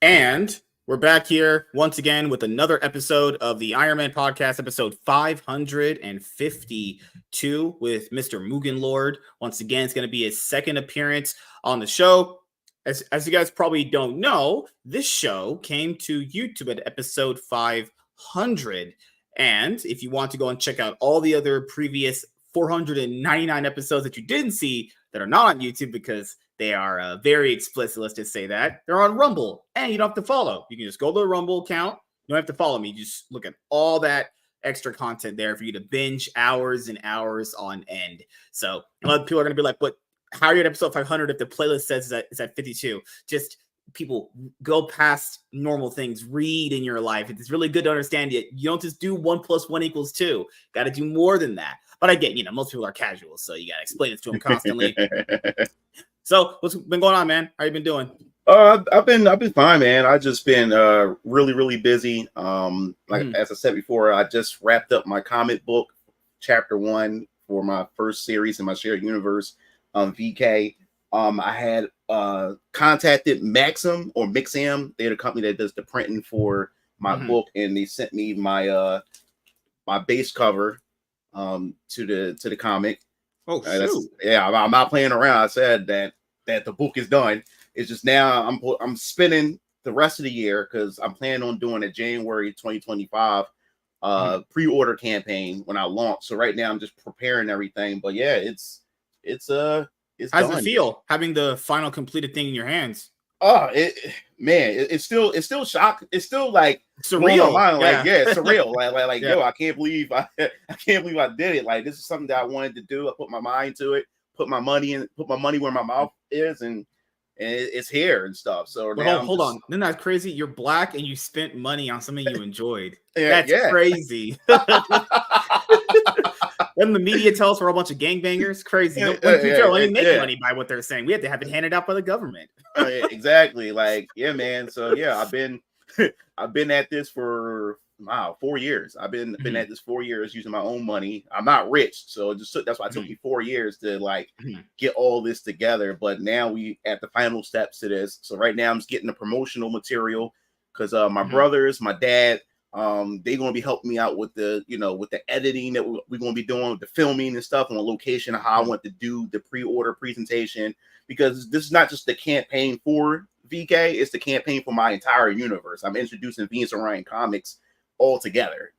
And we're back here once again with another episode of the Iron Man podcast, episode 552 with Mr. Mugen Lord. Once again, it's going to be his second appearance on the show. As you guys probably don't know, this show came to YouTube at episode 500. And if you want to go and check out all the other previous 499 episodes that you didn't see that are not on YouTube because they are very explicit, let's just say that. They're on Rumble, and you don't have to follow. You can just go to the Rumble account. You don't have to follow me. Just look at all that extra content there for you to binge hours and hours on end. So a lot of people are going to be like, "What? How are you at episode 500 if the playlist says it's at 52? Just people go past normal things. Read in your life. It's really good to understand it. You don't just do 1 + 1 = 2. Got to do more than that. But I get, most people are casual, so you got to explain it to them constantly. So what's been going on, man? How you been doing? I've been fine, man. I just been really busy. As I said before, I just wrapped up my comic book chapter 1 for my first series in my shared universe, VK. I had contacted Mixam. They're the company that does the printing for my book, and they sent me my my base cover to the comic. Oh, shoot. I'm not playing around. I said that the book is done. It's just now I'm spending the rest of the year because I'm planning on doing a January 2025 pre-order campaign when I launch. So right now I'm just preparing everything. But yeah, it's how's done. it feel having the final completed thing in your hands? Oh, it's still shock. It's still like surreal. It's surreal. like yeah. Yo, I can't believe I did it. Like, this is something that I wanted to do. I put my mind to it, put my money where my mouth is, and it's here and stuff. So now hold on. Isn't that crazy? You're black and you spent money on something you enjoyed. That's crazy. When the media tells we're a bunch of gangbangers, crazy. When people ain't making money by what they're saying, we have to have it handed out by the government. Exactly. Like, yeah, man. So yeah, I've been at this for 4 years. I've been at this 4 years using my own money. I'm not rich, so that's why it took me 4 years to get all this together. But now we at the final steps to this. So right now I'm just getting the promotional material because my brothers, my dad, they're gonna be helping me out with the editing that we're gonna be doing, with the filming and stuff on location, how I want to do the pre-order presentation, because this is not just the campaign for VK, it's the campaign for my entire universe. I'm introducing Venus Orion comics all together,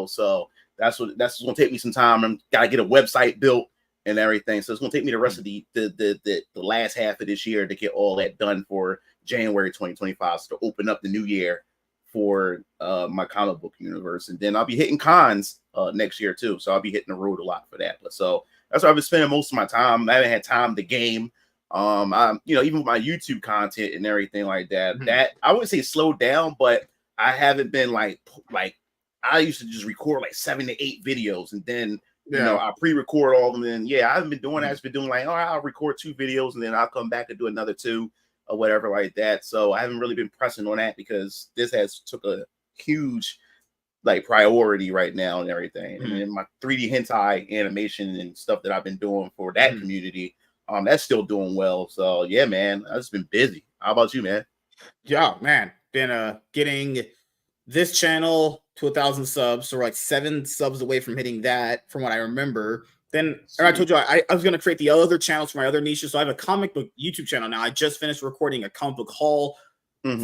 so that's gonna take me some time. I'm gotta get a website built and everything, so it's gonna take me the rest of the last half of this year to get all that done for January 2025, so to open up the new year for my comic book universe. And then I'll be hitting cons next year too, so I'll be hitting the road a lot for that. But so that's where I've been spending most of my time. I haven't had time to game. I'm even with my YouTube content and everything like that, that I wouldn't say slowed down, but I haven't been like I used to just record like 7 to 8 videos, and then I pre-record all of them. And I haven't been doing that. I've been doing like, I'll record 2 videos and then I'll come back and do another 2 or whatever like that. So I haven't really been pressing on that because this has took a huge priority right now and everything. And then my 3D hentai animation and stuff that I've been doing for that community, that's still doing well. So yeah, man, I've just been busy. How about you, man? Yeah, man, been getting this channel to 1,000 subs, so we're like 7 subs away from hitting that, from what I remember. Then I told you I was going to create the other channels for my other niches. So I have a comic book YouTube channel now. I just finished recording a comic book haul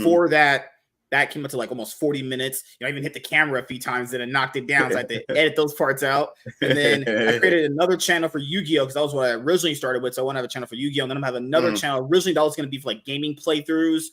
for that. That came up to like almost 40 minutes. I even hit the camera a few times and it knocked it down. So I had to edit those parts out. And then I created another channel for Yu-Gi-Oh! Because that was what I originally started with. So I want to have a channel for Yu-Gi-Oh! And then I'm going to have another channel. Originally, that was going to be for like gaming playthroughs.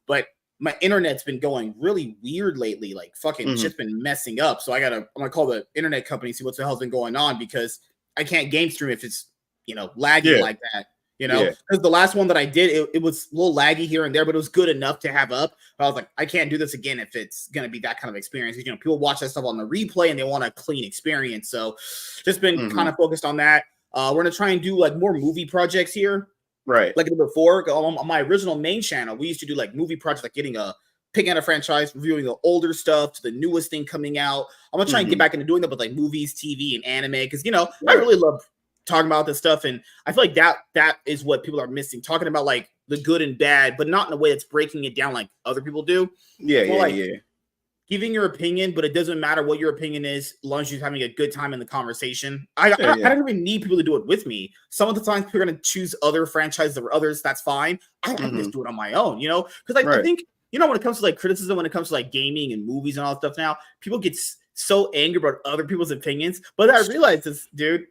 But my internet's been going really weird lately. Like fucking shit's been messing up. So I'm going to call the internet company, see what the hell's been going on, because I can't game stream if it's, laggy like that, because the last one that I did, it was a little laggy here and there, but it was good enough to have up. But I was like, I can't do this again if it's going to be that kind of experience. People watch that stuff on the replay and they want a clean experience. So just been kind of focused on that. We're going to try and do like more movie projects here. Right. Like before on my original main channel, we used to do like movie projects, like picking out a franchise, reviewing the older stuff to the newest thing coming out. I'm gonna try and get back into doing that with like movies, TV, and anime, because I really love talking about this stuff, and I feel like that is what people are missing. Talking about like the good and bad, but not in a way that's breaking it down like other people do. Yeah, More like yeah. giving your opinion, but it doesn't matter what your opinion is, as long as you're having a good time in the conversation. I don't even need people to do it with me. Some of the times people are going to choose other franchises or others. That's fine. I can just do it on my own, you know? Because I think, you know, when it comes to like criticism, when it comes to like gaming and movies and all that stuff now, people get so angry about other people's opinions. But I realize this, dude,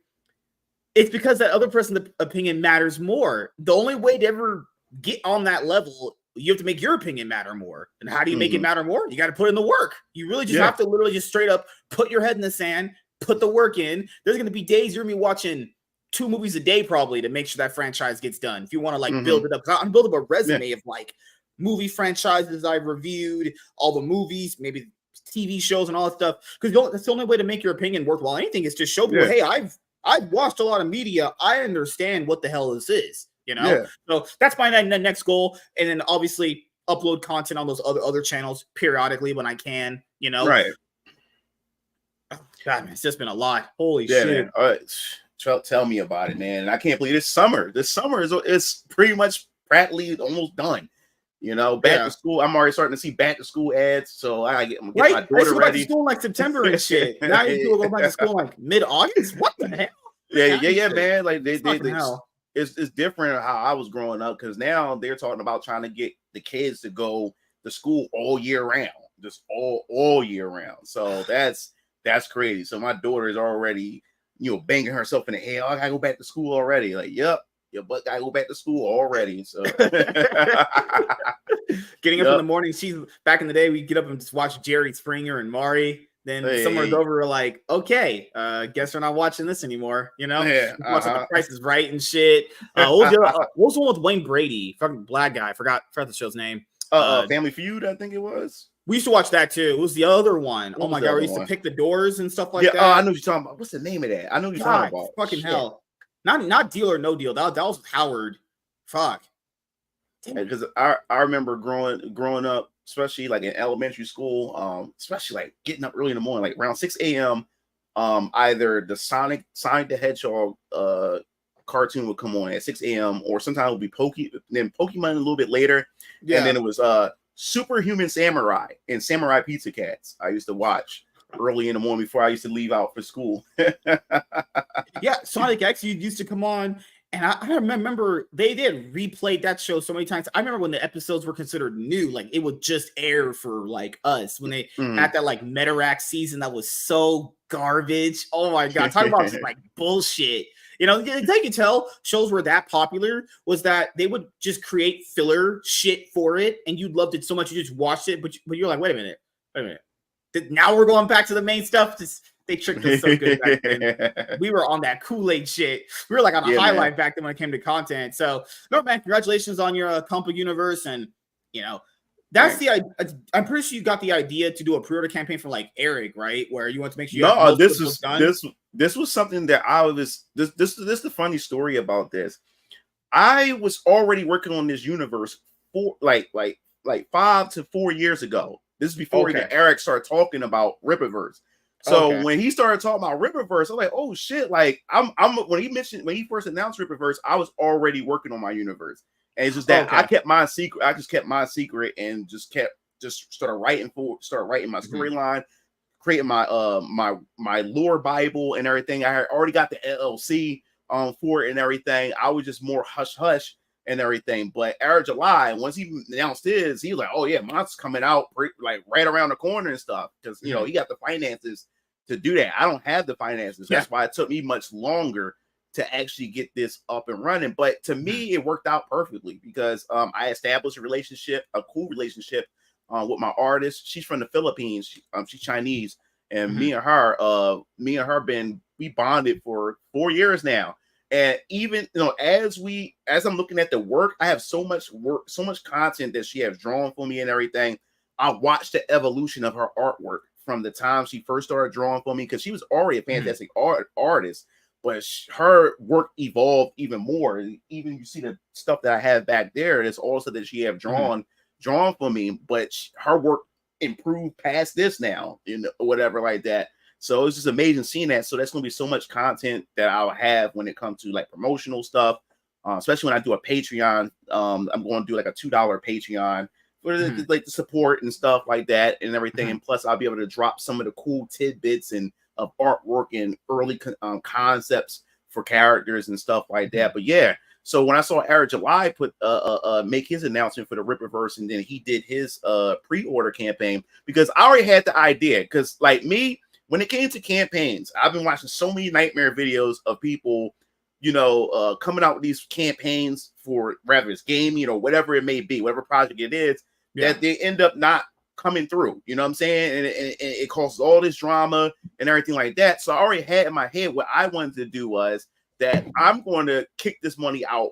it's because that other person's opinion matters more. The only way to ever get on that level, you have to make your opinion matter more. And how do you make it matter more? You got to put in the work. You really just have to literally just straight up put your head in the sand, put the work in. There's going to be days you're going to be watching 2 movies a day probably to make sure that franchise gets done. If you want to like build it up, I'm building up a resume of like movie franchises I've reviewed, all the movies, maybe TV shows and all that stuff. Because that's the only way to make your opinion worthwhile. Anything is to show people, hey, I've watched a lot of media. I understand what the hell this is. You know, so that's my next goal, and then obviously upload content on those other channels periodically when I can. You know, right? Oh, God, man, it's just been a lot. Holy shit! Man. Tell me about it, man. I can't believe this summer. This summer is pretty much practically almost done. You know, back to school. I'm already starting to see back to school ads, so I get my daughter ready. Back to school in like September and shit. Now you go back to school in like mid-August. What the hell? Yeah, man. Like they it's different how I was growing up, because now they're talking about trying to get the kids to go to school all year round, just all year round. So that's crazy. So my daughter is already, you know, banging herself in the head. Oh, I gotta go back to school already. Like, yep, your butt gotta go back to school already. So getting up in the morning. She's back in the day, we get up and just watch Jerry Springer and Maury. Then someone's over, we're like, okay, guess we're not watching this anymore. You know, watching The Price is Right and shit. What was the one with Wayne Brady? Fucking black guy. Forgot the show's name. Family Feud, I think it was. We used to watch that too. It was the other one. Oh my god, we used to pick the doors and stuff like that. Oh, I know what you're talking about. What's the name of that? I know what you're talking about. Fucking hell. Not Deal or No Deal. That was with Howard. Fuck. Because I remember growing up, especially like in elementary school, especially like getting up early in the morning, like around 6 a.m. Either the Sonic the Hedgehog cartoon would come on at 6 a.m. or sometimes it would be Pokemon a little bit later. Yeah. And then it was Superhuman Samurai and Samurai Pizza Cats. I used to watch early in the morning before I used to leave out for school. Yeah, Sonic X used to come on. And I remember they did replayed that show so many times. I remember when the episodes were considered new, like it would just air for like us when they had that like Metarack season that was so garbage. Oh my god, talking about like bullshit. You know, they can tell shows were that popular was that they would just create filler shit for it, and you loved it so much you just watched it, but you're like, wait a minute. Now we're going back to the main stuff. They tricked us so good back then. We were on that Kool-Aid shit. We were like on a highlight back then when it came to content. So, no, man, congratulations on your Compa universe. And, you know, that's I'm pretty sure you got the idea to do a pre-order campaign for like Eric, right? Where you want to make sure you have this was something that I was, this is the funny story about this. I was already working on this universe for like 5 to 4 years ago. This is before even Eric started talking about Rippaverse. So when he started talking about Rippaverse, I was like, oh shit! Like when he first announced Rippaverse, I was already working on my universe, and it's just that I kept my secret. I just kept my secret and started writing my storyline, creating my lore Bible and everything. I had already got the LLC for it and everything. I was just more hush hush and everything. But Eric July, once he announced his, he was like, oh yeah, mine's coming out like right around the corner and stuff, because you know he got the finances to do that. I don't have the finances. That's why it took me much longer to actually get this up and running. But to me, it worked out perfectly because I established a cool relationship with my artist. She's from the Philippines. She's Chinese, and me and her we bonded for 4 years now. And even, you know, as I'm looking at the work, I have so much work, so much content that she has drawn for me and everything. I watched the evolution of her artwork from the time she first started drawing for me, because she was already a fantastic artist, but her work evolved even more. And even you see the stuff that I have back there, it's also that she have drawn for me, but her work improved past this now, whatever like that. So it's just amazing seeing that. So that's going to be so much content that I'll have when it comes to like promotional stuff, especially when I do a Patreon. I'm going to do like a $2 Patreon for like the support and stuff like that and everything. And plus, I'll be able to drop some of the cool tidbits and of artwork and early concepts for characters and stuff like that. But yeah, so when I saw Eric July put make his announcement for the Rippaverse, and then he did his pre-order campaign, because I already had the idea. Because like me, when it came to campaigns, I've been watching so many nightmare videos of people, you know, coming out with these campaigns for whether it's gaming or whatever it may be, whatever project it is, that they end up not coming through. You know what I'm saying? And it causes all this drama and everything like that. So I already had in my head what I wanted to do was that I'm going to kick this money out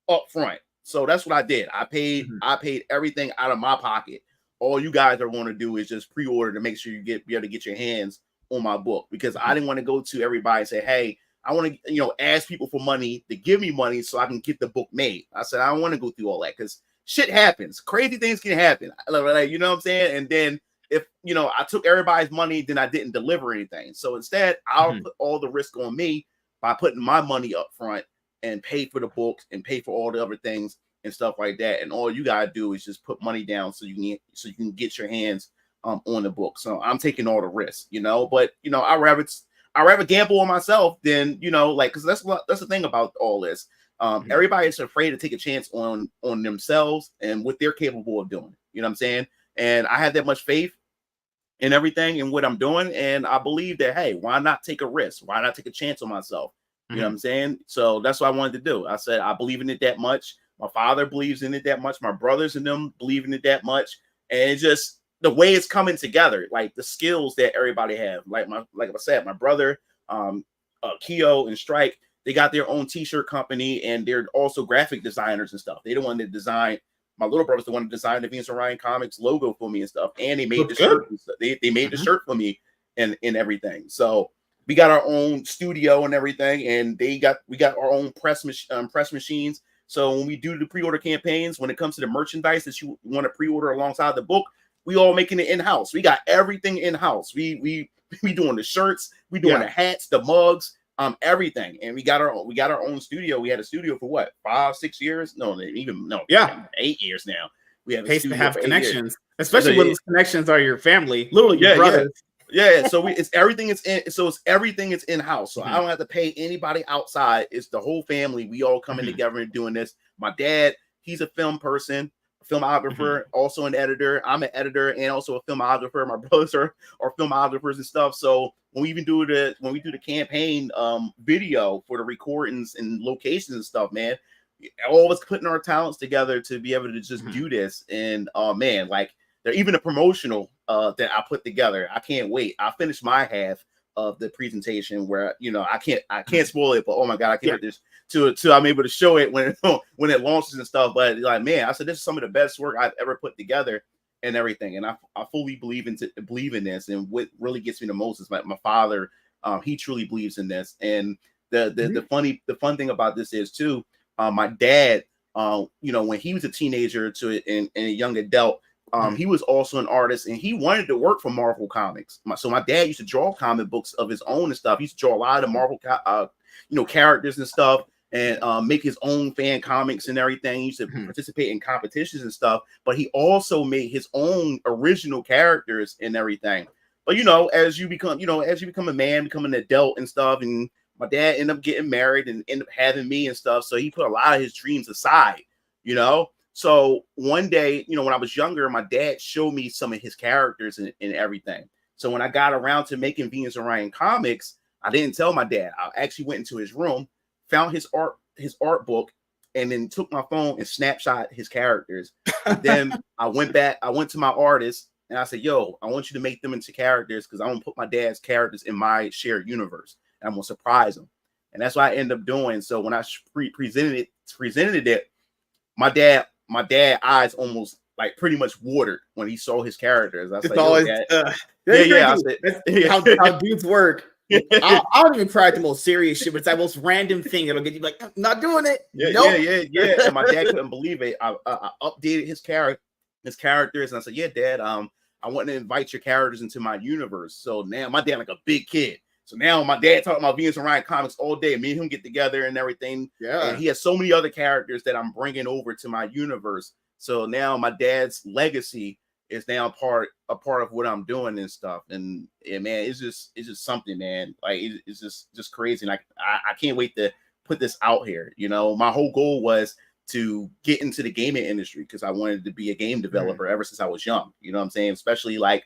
up front. So that's what I did. I paid everything out of my pocket. All you guys are going to do is just pre-order to make sure you be able to get your hands on my book, because I didn't want to go to everybody and say, hey, I want to, you know, ask people for money to give me money so I can get the book made. I said, I don't want to go through all that, because shit happens. Crazy things can happen. Like, you know what I'm saying? And then if, you know, I took everybody's money, then I didn't deliver anything. So instead, I'll put all the risk on me by putting my money up front and pay for the books and pay for all the other things and stuff like that. And all you gotta do is just put money down so you can get your hands on the book. So I'm taking all the risks, you know. But you know, I rather gamble on myself than, you know, like, because that's the thing about all this. Everybody's afraid to take a chance on themselves and what they're capable of doing. You know what I'm saying? And I have that much faith in everything and what I'm doing, and I believe that, hey, why not take a risk? Why not take a chance on myself? You know what I'm saying? So that's what I wanted to do. I said I believe in it that much. My father believes in it that much. My brothers and them believe in it that much. And it's just the way it's coming together, like the skills that everybody have. Like I said, my brother, Keo and Strike, they got their own t-shirt company, and they're also graphic designers and stuff. They the one that designed, my little brother's the one that designed the Venus Orion Comics logo for me and stuff. And they made the shirt and stuff. They made the shirt for me and everything. So we got our own studio and everything, and we got our own press machines. So when we do the pre-order campaigns, when it comes to the merchandise that you want to pre-order alongside the book, we all making it in-house. We got everything in-house. We doing the shirts, we doing the hats, the mugs, everything. And we got our own studio. We had a studio for what, 5-6 years? No, 8 years now. We have a studio to have for connections, especially when those connections are your family, literally your brothers. So it's everything is in-house. So I don't have to pay anybody outside. It's the whole family. We all coming together and doing this. My dad, he's a film person, filmographer, also an editor. I'm an editor and also a filmographer. My brothers are filmographers and stuff. So when we do the campaign video for the recordings and locations and stuff, man, all of us putting our talents together to be able to just do this. And man, like, they're even a promotional that I put together. I can't wait. I finished my half of the presentation where, you know, I can't spoil it, but oh my God, I can't wait this to I'm able to show it when it launches and stuff. But like, man, I said, this is some of the best work I've ever put together and everything. And I fully believe in this. And what really gets me the most is my father. He truly believes in this. And the fun thing about this is too, my dad, you know, when he was a teenager and a young adult, he was also an artist, and he wanted to work for Marvel Comics. So my dad used to draw comic books of his own and stuff. He used to draw a lot of Marvel, characters and stuff, and make his own fan comics and everything. He used to participate in competitions and stuff. But he also made his own original characters and everything. But you know, as you become a man, become an adult and stuff, and my dad ended up getting married and ended up having me and stuff. So he put a lot of his dreams aside, you know. So one day, you know, when I was younger, my dad showed me some of his characters and everything. So when I got around to making Venus Orion comics, I didn't tell my dad. I actually went into his room, found his art book, and then took my phone and snapshot his characters. And then I went to my artist and I said, yo, I want you to make them into characters, because I want to put my dad's characters in my shared universe. And I'm going to surprise him. And that's what I ended up doing. So when I presented it, my dad eyes almost like pretty much watered when he saw his characters. I was like, always, how dudes work. I don't even cry at the most serious shit, but it's that most random thing that'll get you like, not doing it. Yeah. And my dad couldn't believe it. I updated his characters, and I said, yeah, Dad, I want to invite your characters into my universe. So now my dad like a big kid. So now my dad talking about Venus and Orion comics all day. Me and him get together and everything. Yeah. And he has so many other characters that I'm bringing over to my universe. So now my dad's legacy is now a part of what I'm doing and stuff. And man, it's just something, man. Like it's just crazy. And I can't wait to put this out here. You know, my whole goal was to get into the gaming industry because I wanted to be a game developer ever since I was young. You know what I'm saying? Especially like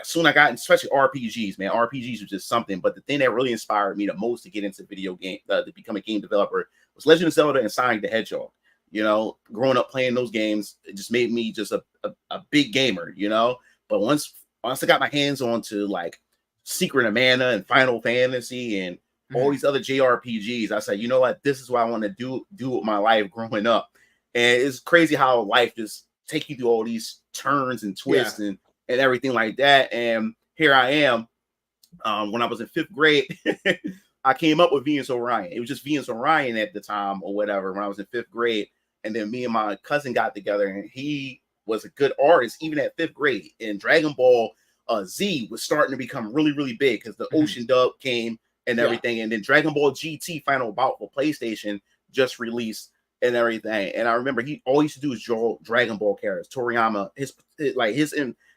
soon I got, especially RPGs, man. RPGs was just something. But the thing that really inspired me the most to get into video game, to become a game developer, was Legend of Zelda and Sonic the Hedgehog. You know, growing up playing those games, it just made me just a big gamer. You know, but once I got my hands on to like Secret of Mana and Final Fantasy and all these other JRPGs, I said, you know what, this is what I want to do with my life growing up. And it's crazy how life just take you through all these turns and twists and everything like that. And here I am. When I was in 5th grade, I came up with Venus Orion. It was just Venus Orion at the time or whatever when I was in 5th grade. And then me and my cousin got together, and he was a good artist even at 5th grade. And Dragon Ball Z was starting to become really, really big because the Ocean dub came and everything. And then Dragon Ball GT Final Bout for PlayStation just released and everything. And I remember he all he used to do is draw Dragon Ball characters. Toriyama,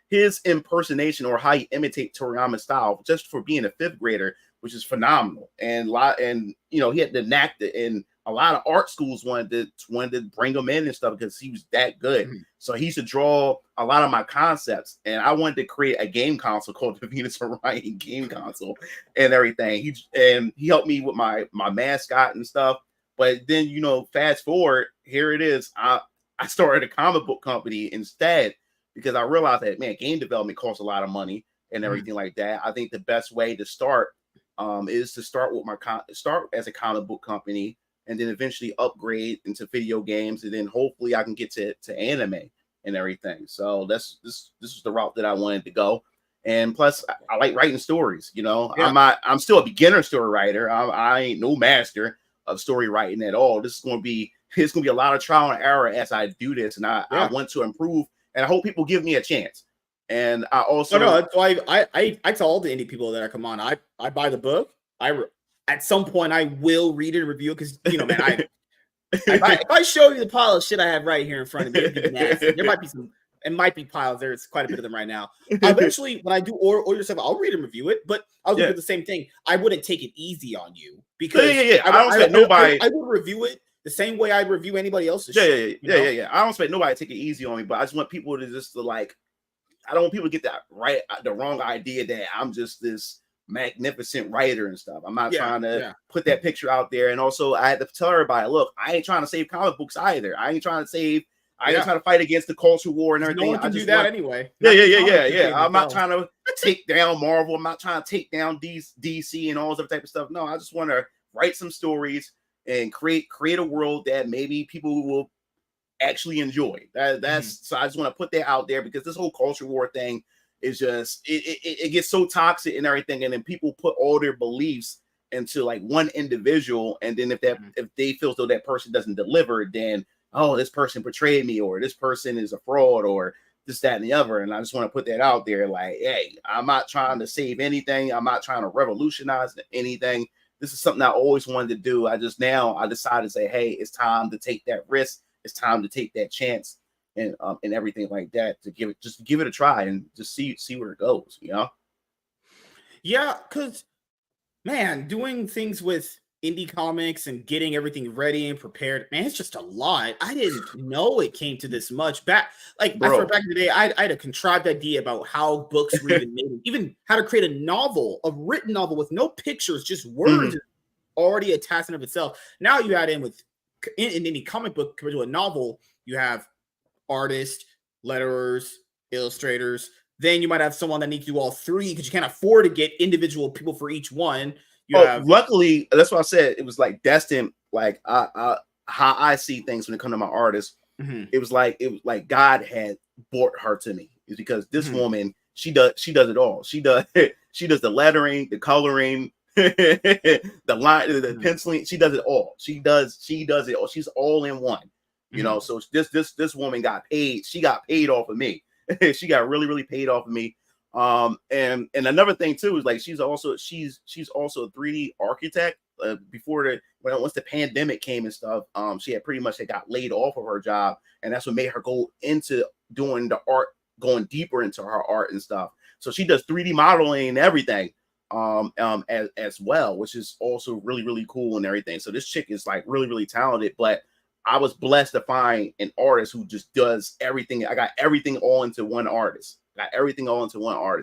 his impersonation or how he imitate Toriyama's style just for being a 5th grader, which is phenomenal. And you know, he had the knack to, and a lot of art schools wanted to bring him in and stuff because he was that good. So he used to draw a lot of my concepts, and I wanted to create a game console called the Venus Orion game console and everything. He helped me with my mascot and stuff. But then, you know, fast forward, here it is. I started a comic book company instead because I realized that, man, game development costs a lot of money and everything like that. I think the best way to start is to start with start as a comic book company, and then eventually upgrade into video games, and then hopefully I can get to anime and everything. So this is the route that I wanted to go. And plus, I like writing stories. You know, I'm still a beginner story writer. I ain't no master of story writing at all. It's gonna be a lot of trial and error as I do this, and I want to improve, and I hope people give me a chance. And I also that's why I tell all the indie people that I come on, I buy the book. At some point I will read it and review it because, you know, man, if I show you the pile of shit I have right here in front of me, it'd be nasty. There might be piles. There's quite a bit of them right now. Eventually, when I do order stuff, I'll read and review it. But I'll do the same thing. I wouldn't take it easy on you because I don't expect nobody. I would review it the same way I review anybody else's. I don't expect nobody to take it easy on me, but I just want people to just like. I don't want people to get the wrong idea that I'm just this magnificent writer and stuff. I'm not trying to put that picture out there. And also, I had to tell everybody, look, I ain't trying to save comic books either. I ain't trying to fight against the culture war and everything. No one can do that anyway. I'm not trying to take down Marvel. I'm not trying to take down DC and all this other type of stuff. No, I just want to write some stories and create a world that maybe people will actually enjoy. So I just want to put that out there because this whole culture war thing is just it gets so toxic and everything, and then people put all their beliefs into like one individual, and then if they feel as though that person doesn't deliver, then this person betrayed me, or this person is a fraud, or this, that, and the other. And I just want to put that out there, like, hey, I'm not trying to save anything, I'm not trying to revolutionize anything. This is something I always wanted to do. I decided to say, hey, it's time to take that risk. It's time to take that chance and everything like that, to give it a try and just see where it goes, you know? Yeah, because, man, doing things with indie comics and getting everything ready and prepared, man, it's just a lot. I didn't know it came to this much. Back in the day, I had a contrived idea about how books were even made, even how to create a written novel with no pictures, just words already a task in of itself. Now you add in any comic book compared to a novel, you have artists, letterers, illustrators. Then you might have someone that needs to do all three because you can't afford to get individual people for each one. Luckily, that's what I said. It was like destined. Like how I see things when it comes to my artists. It was like God had brought her to me. Is because this woman, she does it all. She does the lettering, the coloring, the line, the penciling. She does it all. She does it all. She's all in one. You know, so this woman got paid. She got paid off of me. She got really, really paid off of me. And another thing too is like she's also a 3D architect. Once the pandemic came and stuff, she had pretty much got laid off of her job, and that's what made her go into doing the art, going deeper into her art and stuff. So she does 3D modeling and everything, as well, which is also really, really cool and everything. So this chick is like really, really talented, but I was blessed to find an artist who just does everything. I got everything all into one artist.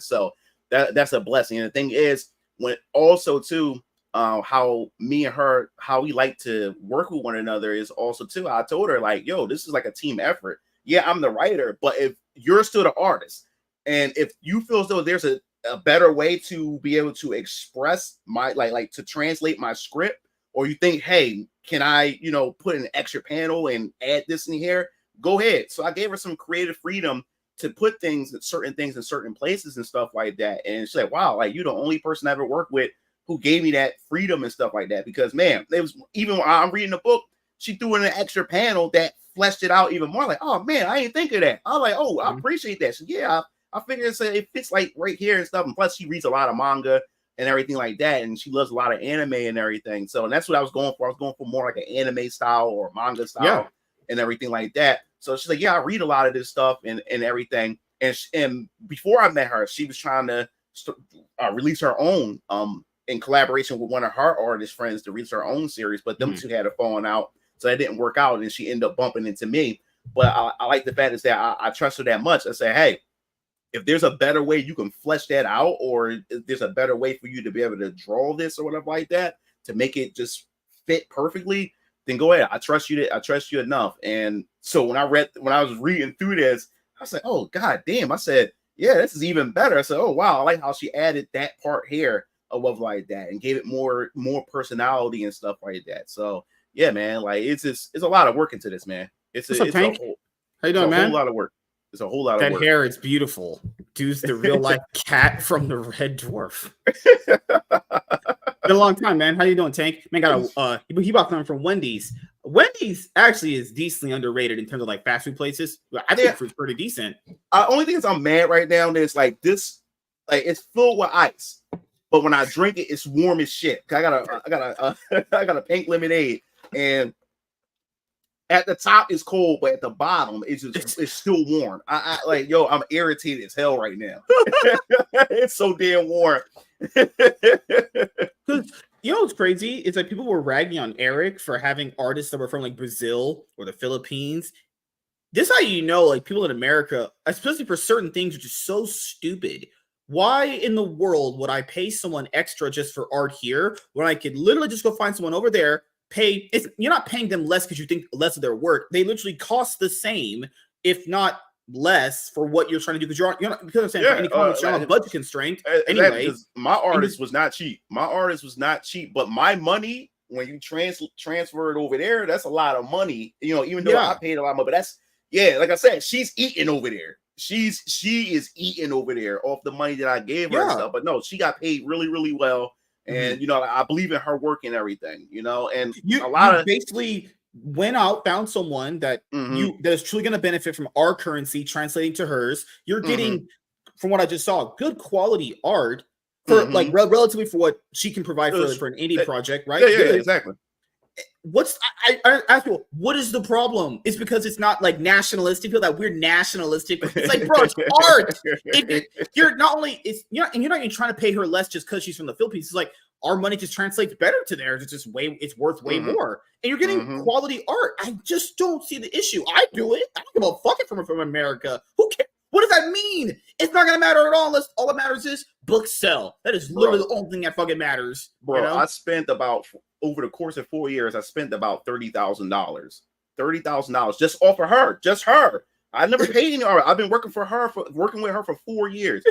So that's a blessing. And the thing is, when also too, how me and her, how we like to work with one another is also too, I told her like, yo, this is like a team effort. Yeah, I'm the writer, but if you're still the artist, and if you feel as though there's a better way to be able to express my like to translate my script, or you think, hey, can I, put an extra panel and add this in here? Go ahead. So I gave her some creative freedom to put certain things in certain places and stuff like that. And she's like, wow, like you're the only person I ever worked with who gave me that freedom and stuff like that. Because man, it was, even when I'm reading the book, she threw in an extra panel that fleshed it out even more. Like, oh man, I didn't think of that. I was like, oh, I appreciate that. So yeah, I figured it fits like right here and stuff. And plus she reads a lot of manga and everything like that. And she loves a lot of anime and everything. So, and that's what I was going for. I was going for more like an anime style or manga style and everything like that. So she's like, yeah, I read a lot of this stuff and everything. And before I met her, she was trying to release her own, in collaboration with one of her artist friends, to release her own series, but them two had a falling out. So that didn't work out. And she ended up bumping into me. But I like the fact is that I trust her that much. I say, hey, if there's a better way you can flesh that out, or if there's a better way for you to be able to draw this or whatever like that to make it just fit perfectly, then go ahead. I trust you enough. And so when I was reading through this, I said, oh god damn. I said, yeah, this is even better. I said, oh wow, I like how she added that part here of love like that and gave it more personality and stuff like that. So yeah, man, like it's a lot of work into this, man. It's a how you doing, man? A whole lot of work. It's a whole lot of work. That hair is beautiful. Dude's the real life cat from the Red Dwarf. Been a long time, man. How you doing, Tank? Man, got he bought something from Wendy's. Wendy's actually is decently underrated in terms of like fast food places. I think it's pretty decent. Only thing is I'm mad right now is like this, like it's filled with ice, but when I drink it, it's warm as shit. I got a pink lemonade, and at the top is cold, but at the bottom it's still warm. I like, yo, I'm irritated as hell right now. It's so damn warm. Because you know what's crazy? It's like people were ragging on Eric for having artists that were from like Brazil or the Philippines. This is how you know, like people in America, especially for certain things, are just so stupid. Why in the world would I pay someone extra just for art here when I could literally just go find someone over there? You're not paying them less because you think less of their work. They literally cost the same, if not less, for what you're trying to do, because you're not, because I'm saying for any comics, you're on a budget constraint. Anyway, my artist was not cheap. But my money, when you transfer it over there, that's a lot of money. Even though I paid a lot more, but that's like I said, she's eating over there. She is eating over there off the money that I gave her and stuff. But no, she got paid really, really well. And I believe in her work and everything, and you basically went out, found someone that that is truly going to benefit from our currency translating to hers. You're getting, from what I just saw, good quality art for like relatively for what she can provide for an indie project, right? Yeah, exactly. I ask you, what is the problem? It's because it's not like nationalistic. People that we're nationalistic. It's like, bro, it's art. You're not even trying to pay her less just because she's from the Philippines. It's like our money just translates better to theirs. It's worth way more, and you're getting quality art. I just don't see the issue. I do it. I don't give a fuck if from America. Who cares? What does that mean? It's not gonna matter at all unless all that matters is books sell. That is literally the only thing that fucking matters. Bro, I spent about, over the course of 4 years, I spent about $30,000. $30,000 just off of her. Just her. I never paid any art. I've been working with her for 4 years.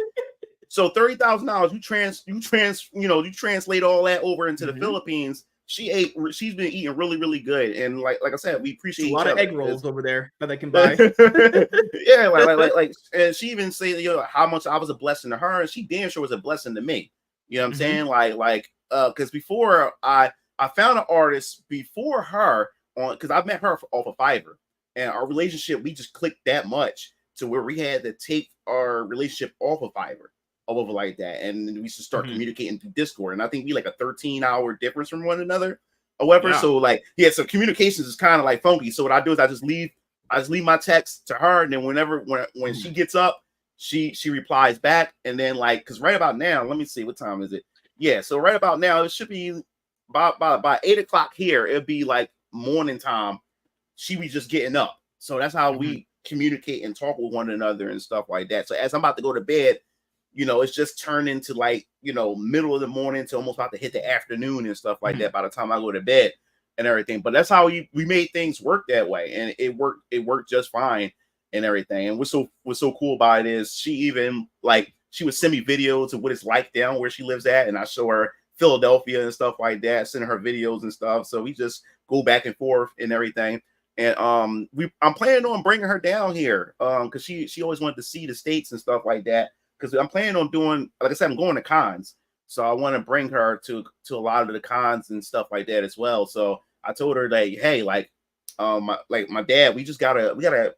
So $30,000, you translate all that over into the Philippines. She's been eating really, really good, and like I said, we appreciate a lot of egg rolls over there that they can buy. Yeah, like, and she even said, how much I was a blessing to her, and she damn sure was a blessing to me. You know what I'm saying? Because before I found an artist before her because I met her off of Fiverr, and our relationship, we just clicked that much to where we had to take our relationship off of Fiverr. or whatever like that, and we should start communicating through Discord. And I think we like a 13-hour difference from one another, or whatever. Yeah. So like, yeah, so communications is kind of like funky. So what I do is I just leave my text to her, and then when she gets up, she replies back, and then like, because right about now, let me see, what time is it? Yeah, so right about now it should be by 8 o'clock here. It'll be like morning time. She be just getting up, so that's how we communicate and talk with one another and stuff like that. So as I'm about to go to bed, it's just turned into like, middle of the morning to almost about to hit the afternoon and stuff like that by the time I go to bed and everything. But that's how we made things work that way, and it worked just fine and everything. And what's so cool about it is she even like, she would send me videos of what it's like down where she lives at, and I show her Philadelphia and stuff like that, send her videos and stuff. So we just go back and forth and everything. And I'm planning on bringing her down here because she always wanted to see the States and stuff like that. Because I'm planning on doing, like I said, I'm going to cons, so I want to bring her to a lot of the cons and stuff like that as well. So I told her like, hey, like my dad, we got a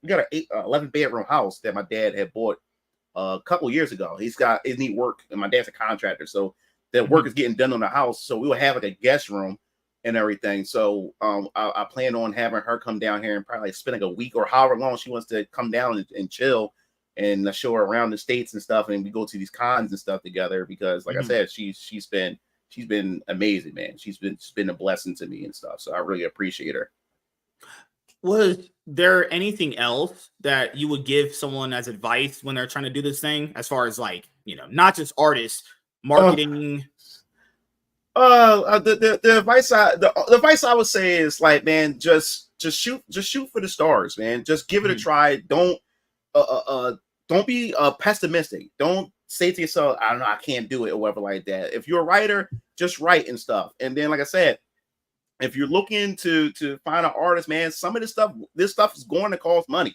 11 bedroom house that my dad had bought a couple years ago. It need work, and my dad's a contractor, so the work is getting done on the house. So we will have like a guest room and everything. So I plan on having her come down here and probably like spend like a week or however long she wants to come down and chill, and show her around the States and stuff. And we go to these cons and stuff together because, like I said, she's been amazing, man. She's been a blessing to me and stuff. So I really appreciate her. Was there anything else that you would give someone as advice when they're trying to do this thing, as far as like, not just artists, marketing? The advice I would say is like, man, just shoot for the stars, man. Just give it a try. Don't be pessimistic. Don't say to yourself, I don't know, I can't do it or whatever like that. If you're a writer, just write and stuff. And then, like I said, if you're looking to find an artist, man, some of this stuff is going to cost money.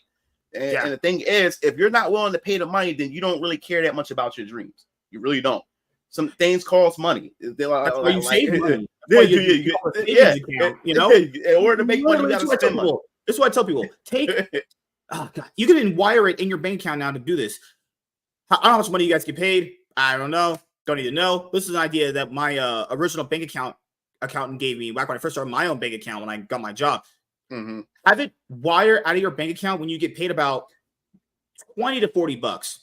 And the thing is, if you're not willing to pay the money, then you don't really care that much about your dreams. You really don't. Some things cost money. That's why you save money. In order to make money, you got to spend money. This is what I tell people. Oh God, you can wire it in your bank account now to do this. I don't know how much money you guys get paid. I don't know. Don't need to know. This is an idea that my original bank accountant gave me back when I first started my own bank account when I got my job. Have it wire out of your bank account when you get paid about $20 to $40.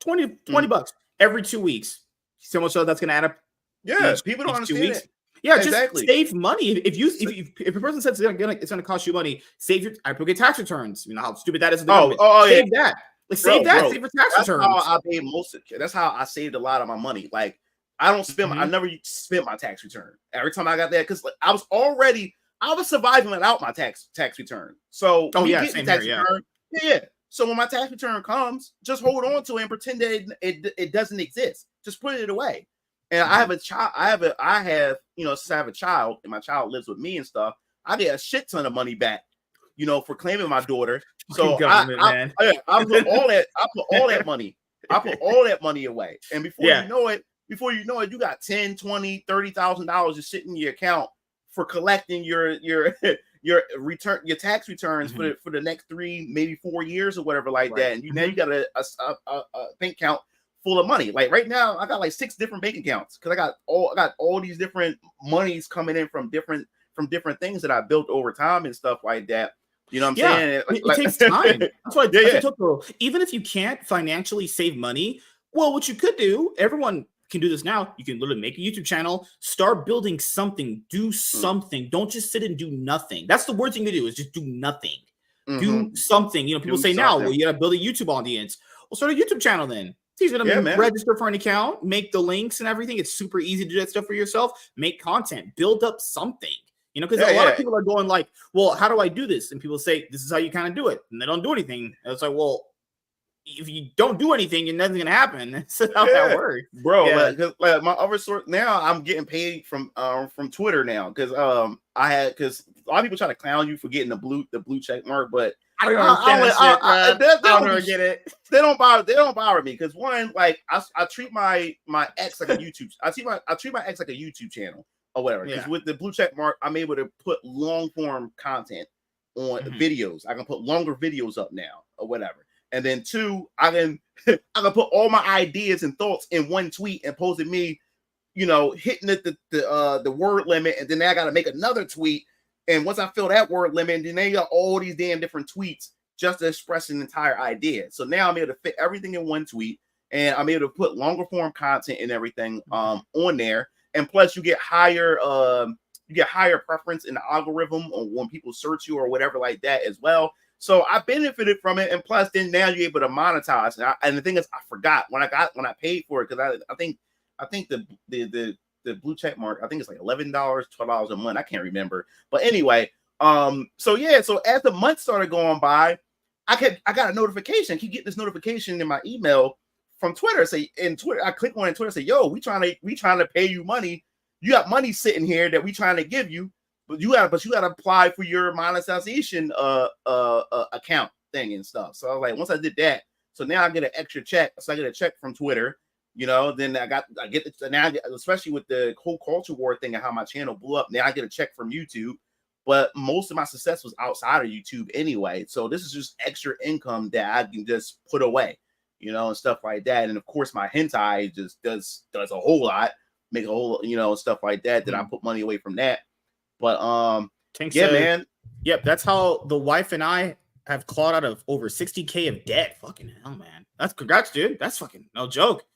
20 bucks every 2 weeks. See how much that's going to add up? Yeah, people don't understand it. Yeah, exactly. Just save money. If a person says it's going to cost you money, save your. I get tax returns. You know how stupid that is. Save that. Save your tax returns. That's how I saved a lot of my money. Like I don't spend. I never spent my tax return. Every time I got that, because I was surviving without my tax return. So same here. Yeah. So when my tax return comes, just hold on to it and pretend that it doesn't exist. Just put it away. And I have a child. Since I have a child and my child lives with me and stuff, I get a shit ton of money back, for claiming my daughter. So I put all that money. I put all that money away. And before you know it, you got $10,000, $20,000, $30,000 just sitting in your account for collecting your return, your tax returns for the next 3, maybe 4 years or whatever like that. And now you got a bank account full of money. Like right now, I got like 6 different bank accounts because I got all these different monies coming in from different things that I built over time and stuff like that. You know what I'm saying? It takes time. That's why I took even if you can't financially save money, well, what you could do, everyone can do this now. You can literally make a YouTube channel, start building something, do something. Don't just sit and do nothing. That's the worst thing to do is just do nothing. Do something. People say now, well, you got to build a YouTube audience. Well, start a YouTube channel then. He's going to register for an account, make the links and everything. It's super easy to do that stuff for yourself. Make content, build up something, because a lot of people are going like, well, how do I do this? And people say, this is how you kind of do it. And they don't do anything. And it's like, well, if you don't do anything, nothing's going to happen. That's how that works. Bro, like my other source, now I'm getting paid from Twitter now. Because a lot of people try to clown you for getting the blue check mark, but I don't understand I don't get it. They don't bother me because one, like I treat my ex like a YouTube. I treat my ex like a YouTube channel or whatever. Because with the blue check mark, I'm able to put long form content on videos. I can put longer videos up now or whatever. And then 2, I can I can put all my ideas and thoughts in one tweet and post it me, hitting the word limit, and then I got to make another tweet. And once I fill that word limit, then they got all these damn different tweets just to express an entire idea. So now I'm able to fit everything in one tweet, and I'm able to put longer form content and everything on there. And plus, you get higher preference in the algorithm on when people search you or whatever like that as well. So I benefited from it, and plus, then now you're able to monetize. And the thing is, I forgot when I paid for it, because I think the blue check mark, I think it's like $11, $12 a month. I can't remember, but anyway, so as the month started going by, I got a notification. I keep getting this notification in my email from Twitter. I click on it, Twitter say, "Yo, we trying to pay you money. You got money sitting here that we trying to give you, but you got to apply for your monetization account thing and stuff." So I was like, once I did that, so now I get an extra check. So I get a check from Twitter. Then I get now, especially with the whole culture war thing and how my channel blew up. Now I get a check from YouTube, but most of my success was outside of YouTube anyway. So this is just extra income that I can just put away, and stuff like that. And of course, my hentai just does a whole lot, make a whole, stuff like that. That I put money away from that. But man. Yep, that's how the wife and I have clawed out of over 60K of debt. Fucking hell, man. That's congrats, dude. That's fucking no joke.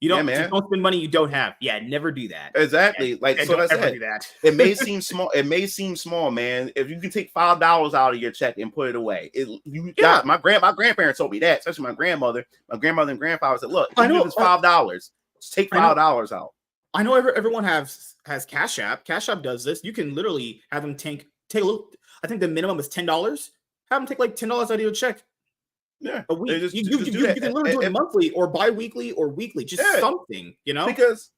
You don't spend money you don't have. Yeah, never do that. Exactly. So that's it. Do that. It may seem small. It may seem small, man. If you can take $5 out of your check and put it away, my grandparents told me that, especially my grandmother and grandfather said, "Look, I know it's $5. Just take $5 out." I know everyone has Cash App. Cash App does this. You can literally have them take a look. I think the minimum is $10. Have them take like $10 out of your check. Yeah, a week. You can literally do it monthly or bi-weekly or weekly, just something, Because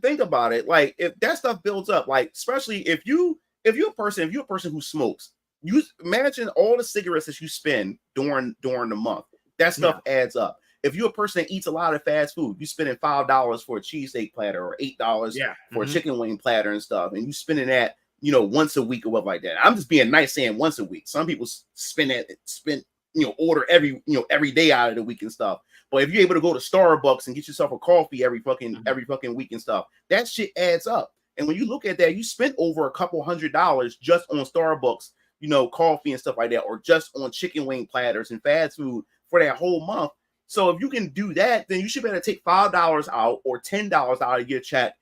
think about it, like if that stuff builds up, like especially if you're a person who smokes, you imagine all the cigarettes that you spend during the month. That stuff adds up. If you're a person that eats a lot of fast food, you spending $5 for a cheesesteak platter or $8 for a chicken wing platter and stuff, and you spending that, once a week or what like that. I'm just being nice saying once a week. Some people spend order every day out of the week and stuff. But if you're able to go to Starbucks and get yourself a coffee every fucking week and stuff, that shit adds up. And when you look at that, you spent over a couple $100 just on Starbucks, coffee and stuff like that, or just on chicken wing platters and fast food for that whole month. So if you can do that, then you should better take $5 out or $10 out of your check,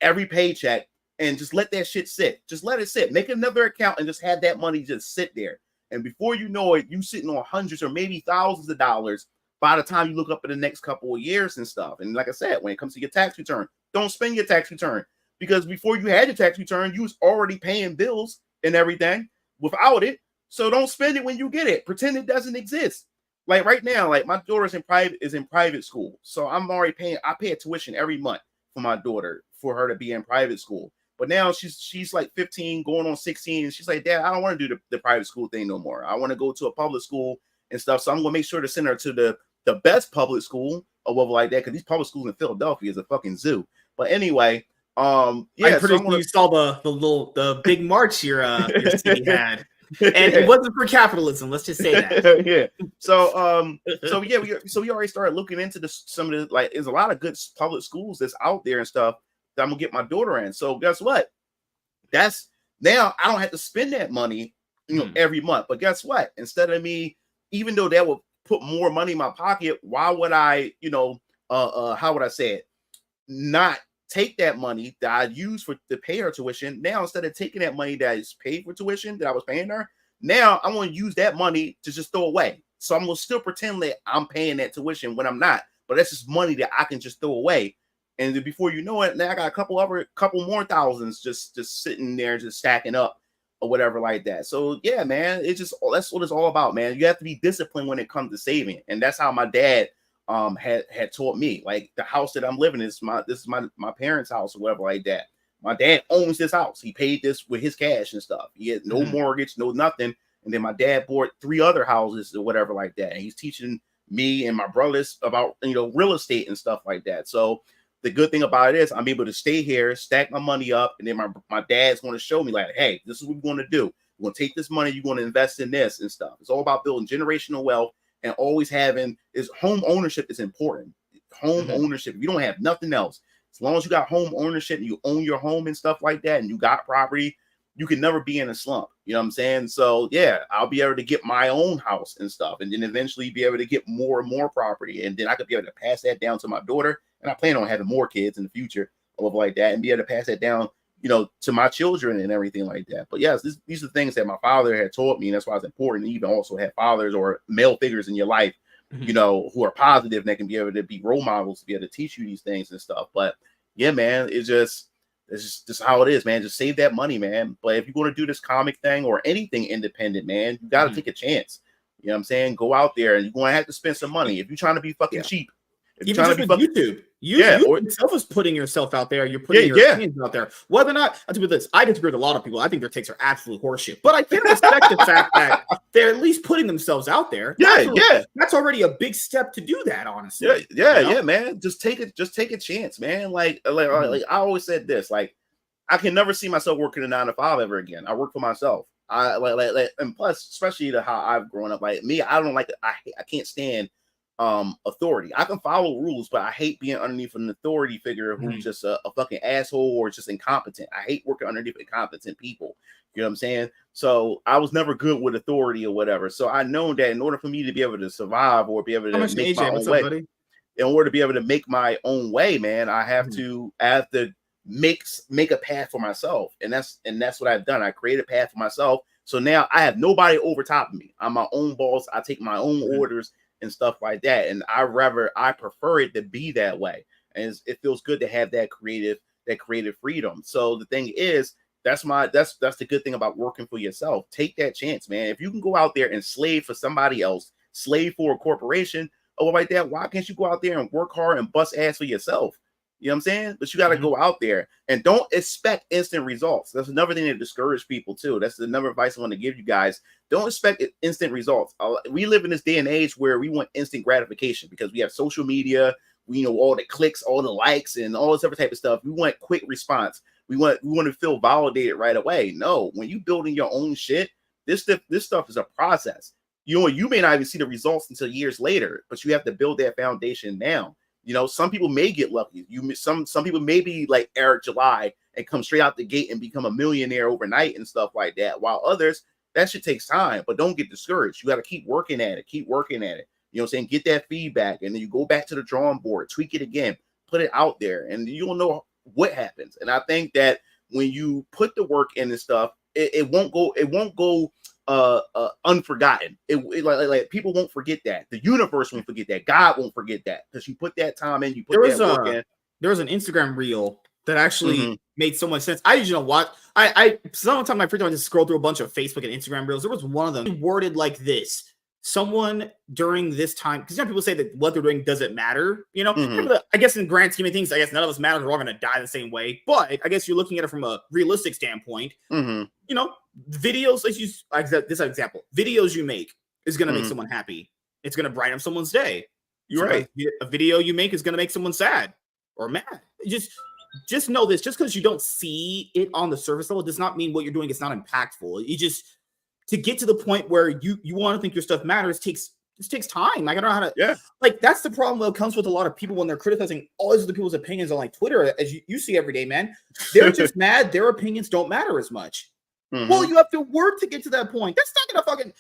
every paycheck, and just let that shit sit. Just let it sit. Make another account and just have that money just sit there. And before you know it, you sitting on hundreds or maybe thousands of dollars by the time you look up in the next couple of years and stuff. And like I said, when it comes to your tax return, don't spend your tax return, because before you had your tax return, you was already paying bills and everything without it. So don't spend it when you get it. Pretend it doesn't exist. Like right now, like my daughter's in private school. So I'm already paying, I pay a tuition every month for my daughter for her to be in private school. But now she's like 15, going on 16, and she's like, "Dad, I don't want to do the private school thing no more. I want to go to a public school and stuff." So I'm gonna make sure to send her to the best public school or whatever like that, because these public schools in Philadelphia is a fucking zoo. But anyway, you saw the big march your city had, and it wasn't for capitalism. Let's just say that. Yeah. So we already started looking into some of the, like, there's a lot of good public schools that's out there and stuff that I'm gonna get my daughter in. So guess what? That's now I don't have to spend that money, every month. But guess what? Instead of me, even though that would put more money in my pocket, why would I, how would I say it? Not take that money that I used to pay her tuition. Now, instead of taking that money that is paid for tuition that I was paying her, now I want to use that money to just throw away. So I'm gonna still pretend that I'm paying that tuition when I'm not. But that's just money that I can just throw away. And then before you know it, now I got a couple more thousands just sitting there, just stacking up or whatever like that. So yeah, man, that's what it's all about, man. You have to be disciplined when it comes to saving, and that's how my dad had taught me. Like the house that I'm living in, this is my parents' house or whatever like that. My dad owns this house. He paid this with his cash and stuff. He had no mortgage, no nothing. And then my dad bought 3 other houses or whatever like that. And he's teaching me and my brothers about real estate and stuff like that. So the good thing about it is I'm able to stay here, stack my money up, and then my dad's going to show me, like, hey, this is what we're going to do. We're going to take this money, you're going to invest in this and stuff. It's all about building generational wealth and always having is home ownership is important. Home ownership. If you don't have nothing else, as long as you got home ownership and you own your home and stuff like that, and you got property, you can never be in a slump. You know what I'm saying? So yeah, I'll be able to get my own house and stuff, and then eventually be able to get more and more property, and then I could be able to pass that down to my daughter. And I plan on having more kids in the future, stuff like that, and be able to pass that down, you know, to my children and everything like that. But yes, these are things that my father had taught me, and that's why it's important to even also have fathers or male figures in your life, you know, who are positive and that can be able to be role models to be able to teach you these things and stuff. But yeah, man, it's just how it is, man. Just save that money, man. But if you're going to do this comic thing or anything independent, man, you got to take a chance. You know what I'm saying? Go out there, and you're going to have to spend some money if you're trying to be fucking cheap. If even just with YouTube, you yourself is putting yourself out there. You're putting your opinions out there. Whether or not, I'll do this, I disagree with a lot of people. I think their takes are absolute horseshit. But I can respect the fact that they're at least putting themselves out there. That's already a big step to do that, honestly. Yeah, man. Just take a chance, man. Like I always said this, like, I can never see myself working a 9 to 5 ever again. I work for myself. I like and plus, especially how I've grown up, like me, I don't like it. I can't stand authority. I can follow rules, but I hate being underneath an authority figure who's just a fucking asshole or just incompetent. I hate working underneath incompetent people. You know what I'm saying? So I was never good with authority or whatever. So I know that in order for me to be able to survive or be able to make my own way, in order to be able to make my own way, man, I have to make a path for myself. And that's what I've done. I created a path for myself. So now I have nobody over top of me. I'm my own boss. I take my own orders and stuff like that. And I prefer it to be that way. And it feels good to have that creative freedom. So the thing is, that's the good thing about working for yourself. Take that chance, man. If you can go out there and slave for somebody else, slave for a corporation or like that, why can't you go out there and work hard and bust ass for yourself? You know what I'm saying? But you got to go out there and don't expect instant results. That's another thing that discourages people too. That's another advice I want to give you guys. Don't expect instant results. We live in this day and age where we want instant gratification because we have social media. We know all the clicks, all the likes, and all this other type of stuff. We want quick response. We want to feel validated right away. No, when you building your own shit, this stuff is a process. You know, you may not even see the results until years later, but you have to build that foundation now. You know, some people may get lucky. Some people may be like Eric July and come straight out the gate and become a millionaire overnight and stuff like that. While others, that shit takes time. But don't get discouraged. You got to keep working at it. Keep working at it. You know what I'm saying? Get that feedback, and then you go back to the drawing board, tweak it again, put it out there, and you'll know what happens. And I think that when you put the work in and stuff, it won't go unforgotten. Like people won't forget that. The universe won't forget that. God won't forget that because you put that time in. You put that work in. There was an Instagram reel that actually made so much sense. I usually don't watch. I sometimes my free time I just scroll through a bunch of Facebook and Instagram reels. There was one of them worded like this: someone during this time, because people say that what they're doing doesn't matter. You know, I guess in grand scheme of things, I guess none of us matter. We're all going to die the same way. But I guess you're looking at it from a realistic standpoint. You know, videos, let's use this example. Videos you make is going to make someone happy. It's going to brighten up someone's day. You're right. A video you make is going to make someone sad or mad. Just know this. Just because you don't see it on the surface level does not mean what you're doing is not impactful. You just, to get to the point where you want to think your stuff matters takes time. Like, I don't know how to, like, that's the problem that comes with a lot of people when they're criticizing all these other people's opinions on like Twitter, as you see every day, man. They're just mad their opinions don't matter as much. Well, you have to work to get to that point. That's not gonna fucking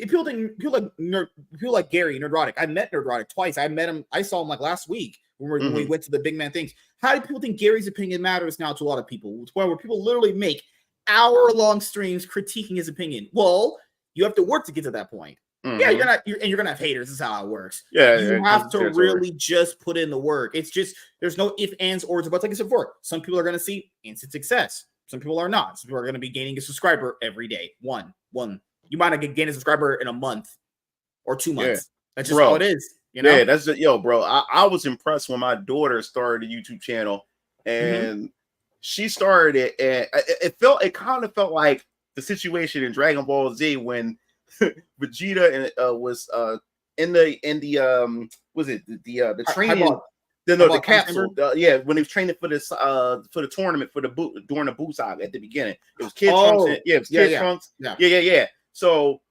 people like Gary Nerdrotic. I met Nerdrotic twice. I met him. I saw him like last week when we went to the big man things. How do people think Gary's opinion matters now to a lot of people? Where people literally make hour-long streams critiquing his opinion. Well, you have to work to get to that point. Yeah, you're gonna have haters. This is how it works. Yeah, you have to really just put in the work. It's just there's no ifs, ands, or buts. Like I said before, some people are gonna see instant success. Some people are not. Some people are going to be gaining a subscriber every day. One. You might not gain a subscriber in a month or 2 months. That's just how it is. You know? Yeah, that's just, bro. I was impressed when my daughter started a YouTube channel and she started it, and it kind of felt like the situation in Dragon Ball Z when Vegeta was in the was it the training. The capsule, when he was training for this for the tournament during the Buu saga at the beginning. It was Kid Trunks. Trunks. Yeah. So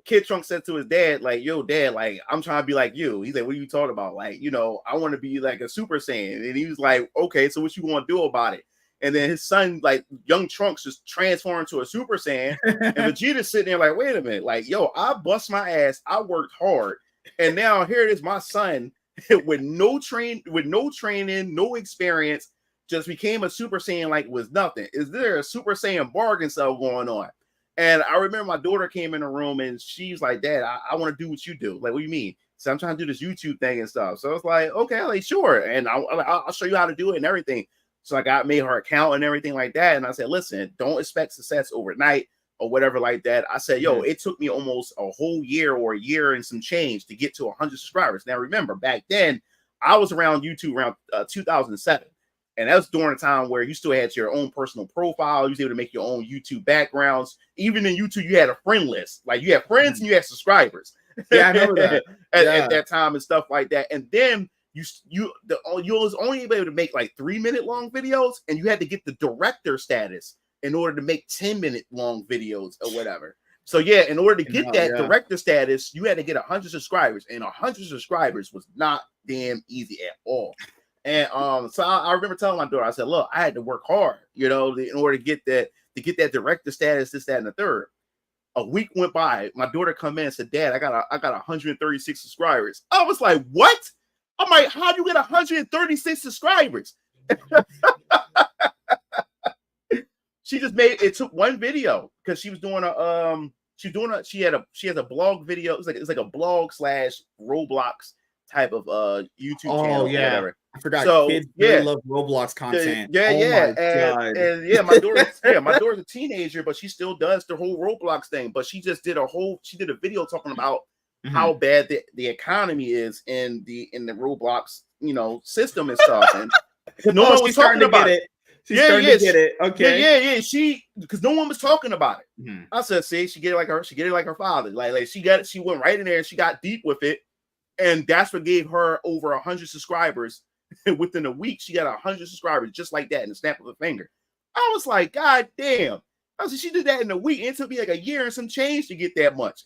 Kid Trunk said to his dad, like, yo, dad, like, I'm trying to be like you. He's like, what are you talking about? Like, you know, I want to be like a Super Saiyan. And he was like, okay, so what you want to do about it? And then his son, like, young Trunks, just transformed into a Super Saiyan. And Vegeta's sitting there like, wait a minute, like, yo, I bust my ass, I worked hard, and now here it is, my son with no training, no experience, just became a Super Saiyan like it was nothing. Is there a Super Saiyan bargain sale going on? And I remember my daughter came in the room and she's like, Dad, I want to do what you do. Like, what do you mean? So I'm trying to do this YouTube thing and stuff. So it's like, okay, like, sure. And I'll show you how to do it and everything. So I made her account and everything like that. And I said, listen, don't expect success overnight or whatever like that. I said, yo, it took me almost a whole year or a year and some change to get to 100 subscribers. Now, remember, back then, I was around YouTube around 2007. And that was during a time where you still had your own personal profile. You was able to make your own YouTube backgrounds. Even in YouTube, you had a friend list. Like, you had friends and you had subscribers. Yeah, I know that. At that time and stuff like that. And then you was only able to make like 3-minute long videos, and you had to get the director status in order to make 10-minute long videos or whatever. So yeah, in order to get that director status, you had to get 100 subscribers, and 100 subscribers was not damn easy at all. And so I remember telling my daughter, I said, look, I had to work hard, you know, in order to get that director status, this, that, and the third. A week went by. My daughter come in and said, Dad, I got 136 subscribers. I was like, what? I'm like, how do you get 136 subscribers? She just it took one video because she was doing she has a blog video. It's like a blog / Roblox type of YouTube channel. Yeah. Whatever. I forgot. So kids really love Roblox content. And my daughter's a teenager, but she still does the whole Roblox thing. But she just did a video talking about how bad the economy is in the Roblox, you know, system and stuff. And no one was talking about it. She's starting to get it. Okay. She, because no one was talking about it. I said, see, she get it like her father. Like she went right in there and she got deep with it. And that's what gave her over 100 subscribers. Within a week, she got 100 subscribers just like that in the snap of a finger. I was like, God damn. I said, she did that in a week. It took me like a year and some change to get that much.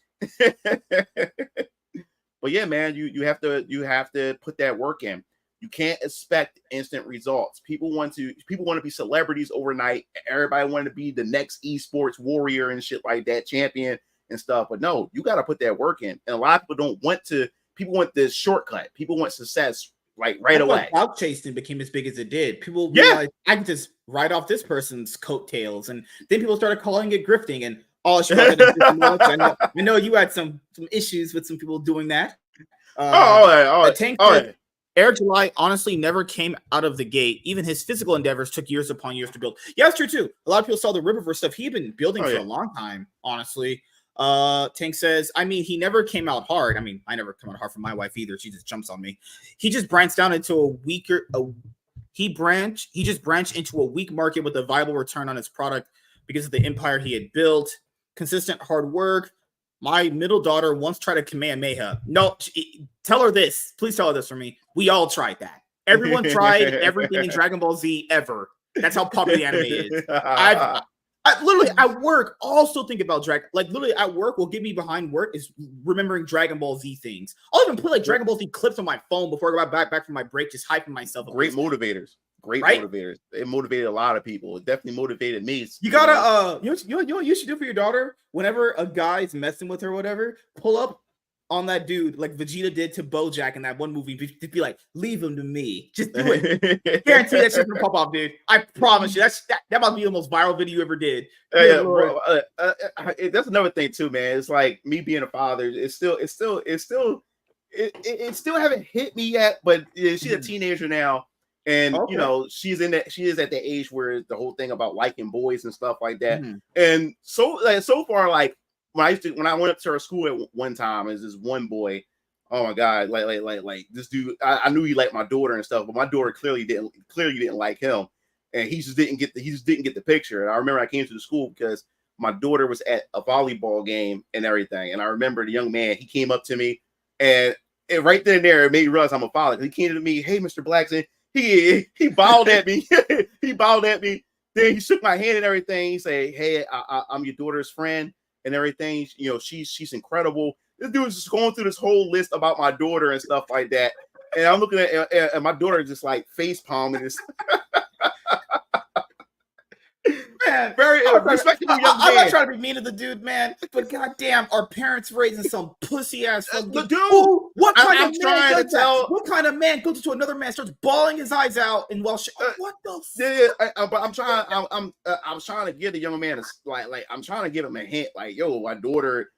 But yeah, man, you have to put that work in. You can't expect instant results. People want to be celebrities overnight. Everybody want to be the next esports warrior and shit like that, champion and stuff. But no, you got to put that work in. And a lot of people don't want to. People want this shortcut. People want success like right away. Clout chasing became as big as it did. People realized I can just write off this person's coattails, and then people started calling it grifting. And I know you had some issues with some people doing that. Air July honestly never came out of the gate. Even his physical endeavors took years upon years to build. Yeah, that's true too. A lot of people saw the Riververse stuff. He had been building for a long time, honestly. Tank says, I mean, he never came out hard. I mean, I never come out hard for my wife either. She just jumps on me. He just branched down into he just branched into a weak market with a viable return on his product because of the empire he had built. Consistent hard work. My middle daughter once tried a Kamehameha. No, tell her this. Please tell her this for me. We all tried that. Everyone tried everything in Dragon Ball Z ever. That's how popular the anime is. I literally at work also think about literally at work will get me behind work is remembering Dragon Ball Z things. I'll even put like Dragon Ball Z clips on my phone before I go back from my break, just hyping myself up. Great motivators. Motivators. It motivated a lot of people. It definitely motivated me. You gotta you know what you should do for your daughter? Whenever a guy's messing with her or whatever, pull up on that dude like Vegeta did to BoJack in that one movie. To be like, leave him to me. Just do it. Guarantee that shit's gonna pop off, dude. I promise you. That might be the most viral video you ever did. Bro, that's another thing too, man. It's like me being a father. It still haven't hit me yet. But she's a teenager now, and you know she is at the age where the whole thing about liking boys and stuff like that. And so far, like. When I went up to her school at one time, as this one boy, oh my god, like this dude, I knew he liked my daughter and stuff, but my daughter clearly didn't like him, and he just didn't get the picture. And I remember I came to the school because my daughter was at a volleyball game and everything, and I remember the young man, he came up to me, and right then and there, it made me realize I'm a father. He came to me, hey, Mr. Blackson, he bowed at me, he bowed at me. Then he shook my hand and everything. He said, hey, I'm your daughter's friend. and everything. You know, she's incredible. This dude is just going through this whole list about my daughter and stuff like that. And I'm looking at and my daughter just like face palming this. Man, very respectable young I'm man. not trying to be mean to the dude, man, but goddamn, our parents raising some pussy ass fucking Dude. What kind I'm of trying man to tell. What kind of man goes to another man, starts bawling his eyes out, and what the? Yeah, but I'm trying. I'm trying to give the young man like I'm trying to give him a hint, like, yo, my daughter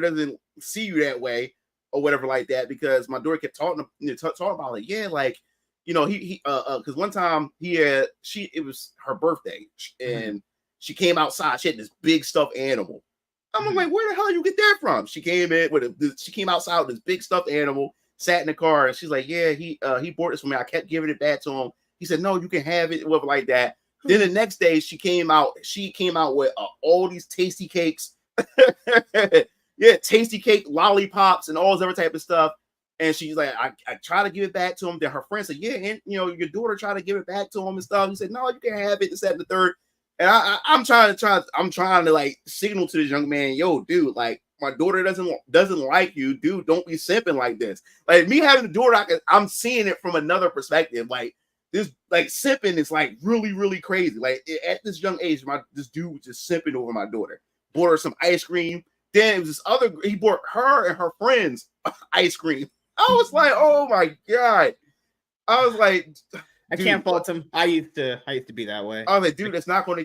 doesn't see you that way or whatever like that, because my daughter kept talking about like, yeah, like, you know, he because one time it was her birthday and she came outside. She had this big stuffed animal. I'm like, where the hell you get that from? She came outside with this big stuffed animal, sat in the car, and she's like, yeah, he bought this for me. I kept giving it back to him. He said, no, you can have it, whatever like that. Then the next day she came out with all these tasty cakes. Yeah, tasty cake, lollipops, and all this other type of stuff. And she's like, I try to give it back to him. Then her friend said, yeah, and you know, your daughter tried to give it back to him and stuff. He said, no, you can have it, this, that, and the third. And I'm trying to like signal to this young man, yo, dude, like, my daughter doesn't like you, dude. Don't be simping like this. Like, me having a daughter, I'm seeing it from another perspective. Like, this, like, simping is like really, really crazy. Like, at this young age, this dude was just simping over my daughter. Bought her some ice cream. Then it was he bought her and her friends ice cream. I was like, oh my God. I was like, I can't fault him. I used to be that way. I was like, dude, that's not gonna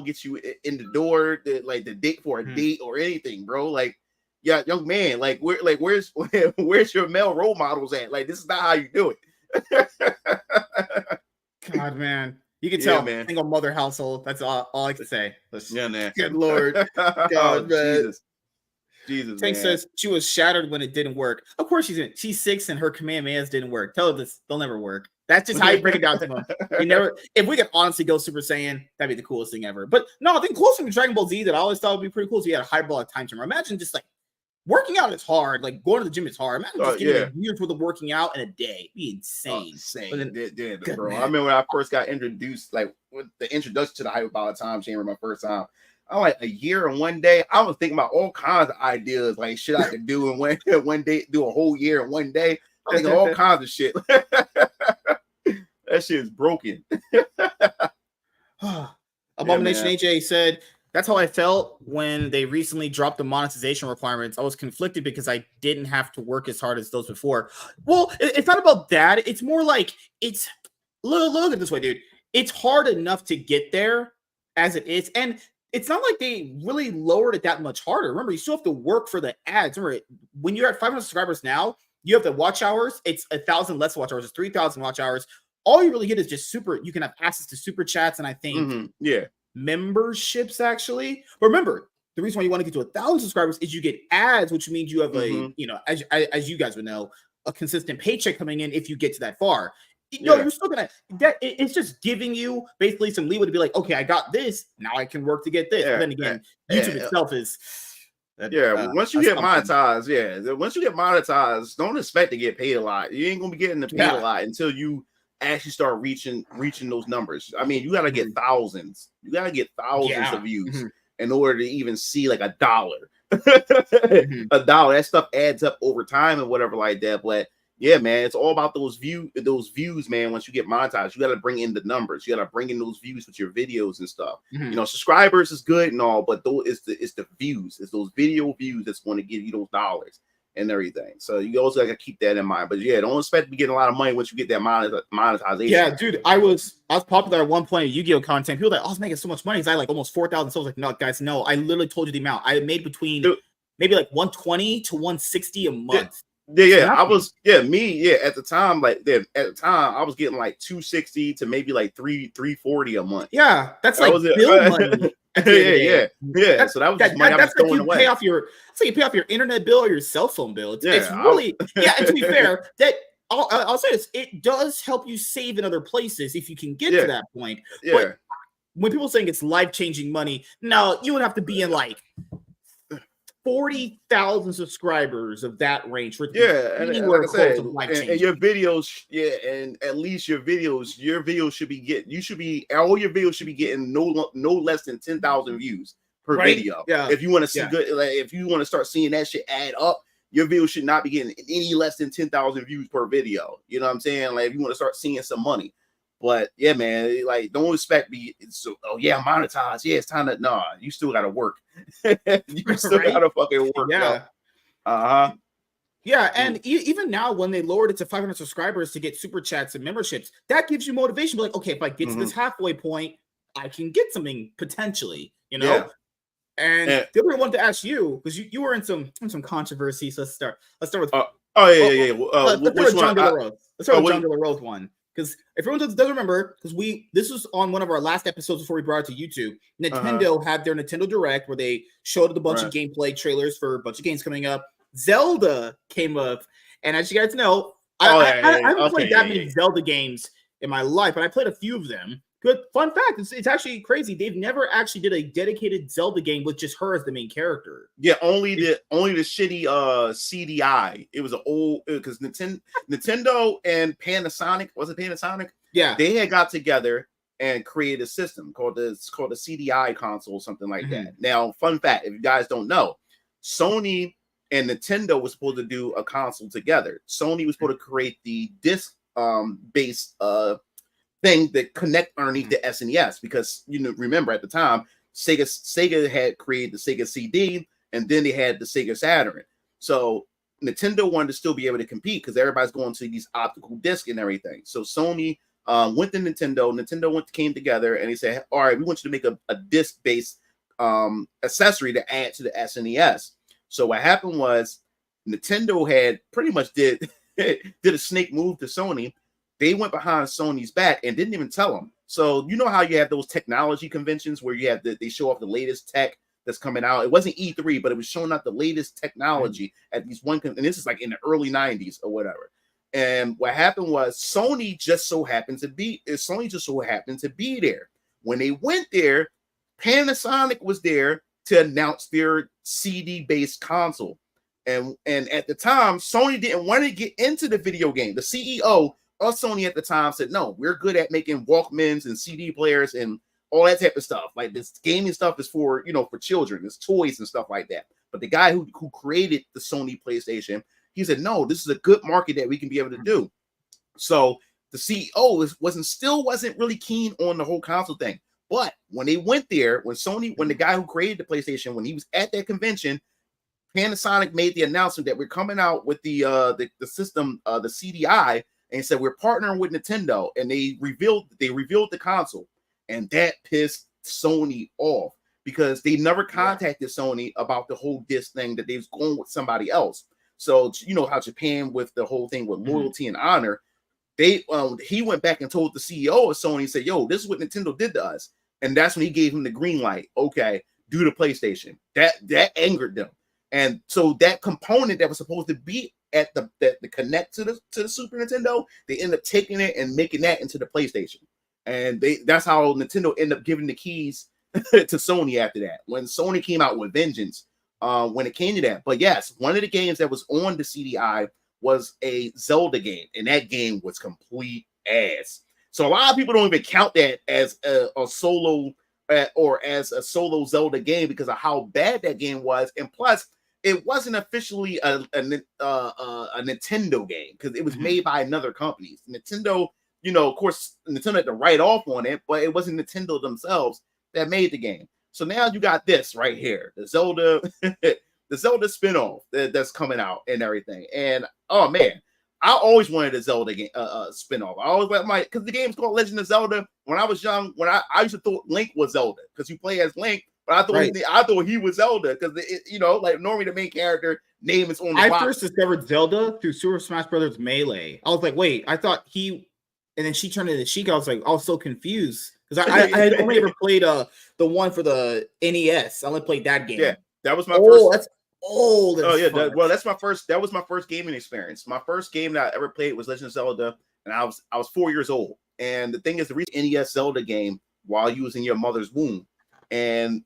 get you in the door, the date for a date or anything, bro. Like, yeah, young man, like, where's your male role models at? Like, this is not how you do it. God, man. You can tell, man. Single mother household. That's all I can say. Yeah, man. Good Lord. God, man. Jesus, Tank man. says she was shattered when it didn't work. Of course she's 6 and her Kamehamehas didn't work. Tell her this, they'll never work. That's just how you break it down to them. If we could honestly go Super Saiyan, that'd be the coolest thing ever. But no, I think closer to Dragon Ball Z that I always thought would be pretty cool. So you had a hyperbolic time turner. Imagine just like working out is hard. Like going to the gym is hard. Imagine just getting a year's worth of working out in a day. It'd be insane. Bro. I remember when I first got introduced, like with the introduction to the hyperbolic time chamber my first time. I'm like, a year and one day. I was thinking about all kinds of ideas, like shit I could do in one day, do a whole year in one day. I think all kinds of shit. That shit is broken. Abomination AJ said, that's how I felt when they recently dropped the monetization requirements. I was conflicted because I didn't have to work as hard as those before. Well, it's not about that. It's more like look at it this way, dude. It's hard enough to get there as it is. And it's not like they really lowered it that much harder. Remember, you still have to work for the ads. Remember, when you're at 500 subscribers now, you have the watch hours. It's 1,000 less watch hours. It's 3,000 watch hours. All you really get is just you can have access to super chats and I think memberships actually. But remember, the reason why you want to get to 1,000 subscribers is you get ads, which means you have a, as you guys would know, a consistent paycheck coming in if you get to that far. You're still gonna it's just giving you basically some leeway to be like, okay, I got this, now I can work to get this. But then again, YouTube itself is once you get monetized, don't expect to get paid a lot. You ain't gonna be getting paid a lot until you actually start reaching those numbers. I mean, you gotta get thousands. You gotta get thousands of views in order to even see like $1. $1. That stuff adds up over time and whatever like that. But yeah, man, it's all about those views, man. Once you get monetized, you got to bring in the numbers. You got to bring in those views with your videos and stuff. You know, subscribers is good and all, but it's the views. It's those video views that's going to give you those dollars and everything. So you also got to keep that in mind. But yeah, don't expect to be getting a lot of money once you get that monetization. Yeah, dude, I was popular at one point in Yu-Gi-Oh content. People were like, I was making so much money. I had like almost 4,000 souls. Like, no, guys, no. I literally told you the amount. I made between maybe like 120 to 160 a month. At the time, I was getting like 260 to maybe like 340 a month. Yeah, that's like bill money. So that was just money I was throwing away. So you pay off your internet bill or your cell phone bill. It's really and to be fair, that I'll say this, it does help you save in other places if you can get to that point. But when people saying it's life-changing money, no, you would have to be in like 40,000 subscribers of that range. And like I said, and your videos, and at least your videos should be all your videos should be getting no less than 10,000 views per video. Yeah. If you want to see good, like if you want to start seeing that shit add up, your video should not be getting any less than 10,000 views per video. You know what I'm saying? Like if you want to start seeing some money. But yeah, man, like don't expect me. So, oh yeah, monetize. Yeah, it's time to. Nah, you still gotta work. You still gotta fucking work. Yeah. Uh-huh. Yeah, and even now, when they lowered it to 500 subscribers to get super chats and memberships, that gives you motivation. Like, okay, if I get to this halfway point, I can get something potentially, you know. And the other thing I wanted to ask you, because you were in some controversy. So let's start with. Let's start with John De La Rose. Let's start with John De La Rose one. Because if everyone doesn't remember, because this was on one of our last episodes before we brought it to YouTube. Nintendo had their Nintendo Direct where they showed a bunch of gameplay trailers for a bunch of games coming up. Zelda came up, and as you guys know, I haven't played that many Zelda games in my life, but I played a few of them. Good fun fact, it's actually crazy. They've never actually did a dedicated Zelda game with just her as the main character. Yeah, only the shitty CDI. It was an old because Nintendo and Panasonic, was it Panasonic? Yeah, they had got together and created a system called the CDI console, something like that. Now, fun fact, if you guys don't know, Sony and Nintendo was supposed to do a console together. Sony was supposed to create the disc based thing that connect underneath the SNES, because remember at the time Sega had created the Sega CD, and then they had the Sega Saturn. So Nintendo wanted to still be able to compete because everybody's going to these optical discs and everything. So Sony went to Nintendo came together and they said, all right, we want you to make a disc based accessory to add to the SNES. So what happened was Nintendo had pretty much did a snake move to Sony. They went behind Sony's back and didn't even tell them. So you know how you have those technology conventions where you have they show off the latest tech that's coming out. It wasn't E3, but it was showing out the latest technology at these and this is like in the early 90s or whatever. And what happened was Sony just so happened to be there. When they went there, Panasonic was there to announce their CD-based console. And at the time, Sony didn't want to get into the video game. The CEO of Sony at the time said, no, we're good at making Walkmans and CD players and all that type of stuff. Like this gaming stuff is for, for children. It's toys and stuff like that. But the guy who created the Sony PlayStation, he said, no, this is a good market that we can be able to do. So the CEO wasn't really keen on the whole console thing. But when they went there, when the guy who created the PlayStation, when he was at that convention, Panasonic made the announcement that we're coming out with the system, the CDI, and said we're partnering with Nintendo, and they revealed the console, and that pissed Sony off because they never contacted Sony about the whole disc thing, that they was going with somebody else. So you know how Japan with the whole thing with loyalty and honor, he went back and told the CEO of Sony and said, yo, this is what Nintendo did to us. And that's when he gave him the green light. Okay, do the PlayStation. That angered them. And so that component that was supposed to be at the connect to the Super Nintendo, they ended up taking it and making that into the PlayStation. And that's how Nintendo ended up giving the keys to Sony after that. When Sony came out with vengeance, when it came to that. But yes, one of the games that was on the CDI was a Zelda game, and that game was complete ass. So a lot of people don't even count that as a solo or as a solo Zelda game because of how bad that game was. And plus, it wasn't officially a Nintendo game because it was made by another company. Nintendo, of course, Nintendo had to write off on it, but it wasn't Nintendo themselves that made the game. So now you got this right here, the Zelda, the Zelda spinoff that's coming out and everything. And oh man, I always wanted a Zelda game spinoff. I always because the game's called Legend of Zelda. When I was young, I used to thought Link was Zelda because you play as Link. But I thought he was Zelda because like normally the main character name is on the box. First discovered Zelda through Super Smash Brothers Melee. I was like, wait, I thought and then she turned into Sheik. I was like, I was so confused because I had only ever played the one for the NES. I only played that game. Yeah, that was my first. That's old. That's my first. That was my first gaming experience. My first game that I ever played was Legend of Zelda, and I was 4 years old. And the thing is, the reason NES Zelda game while you was in your mother's womb, and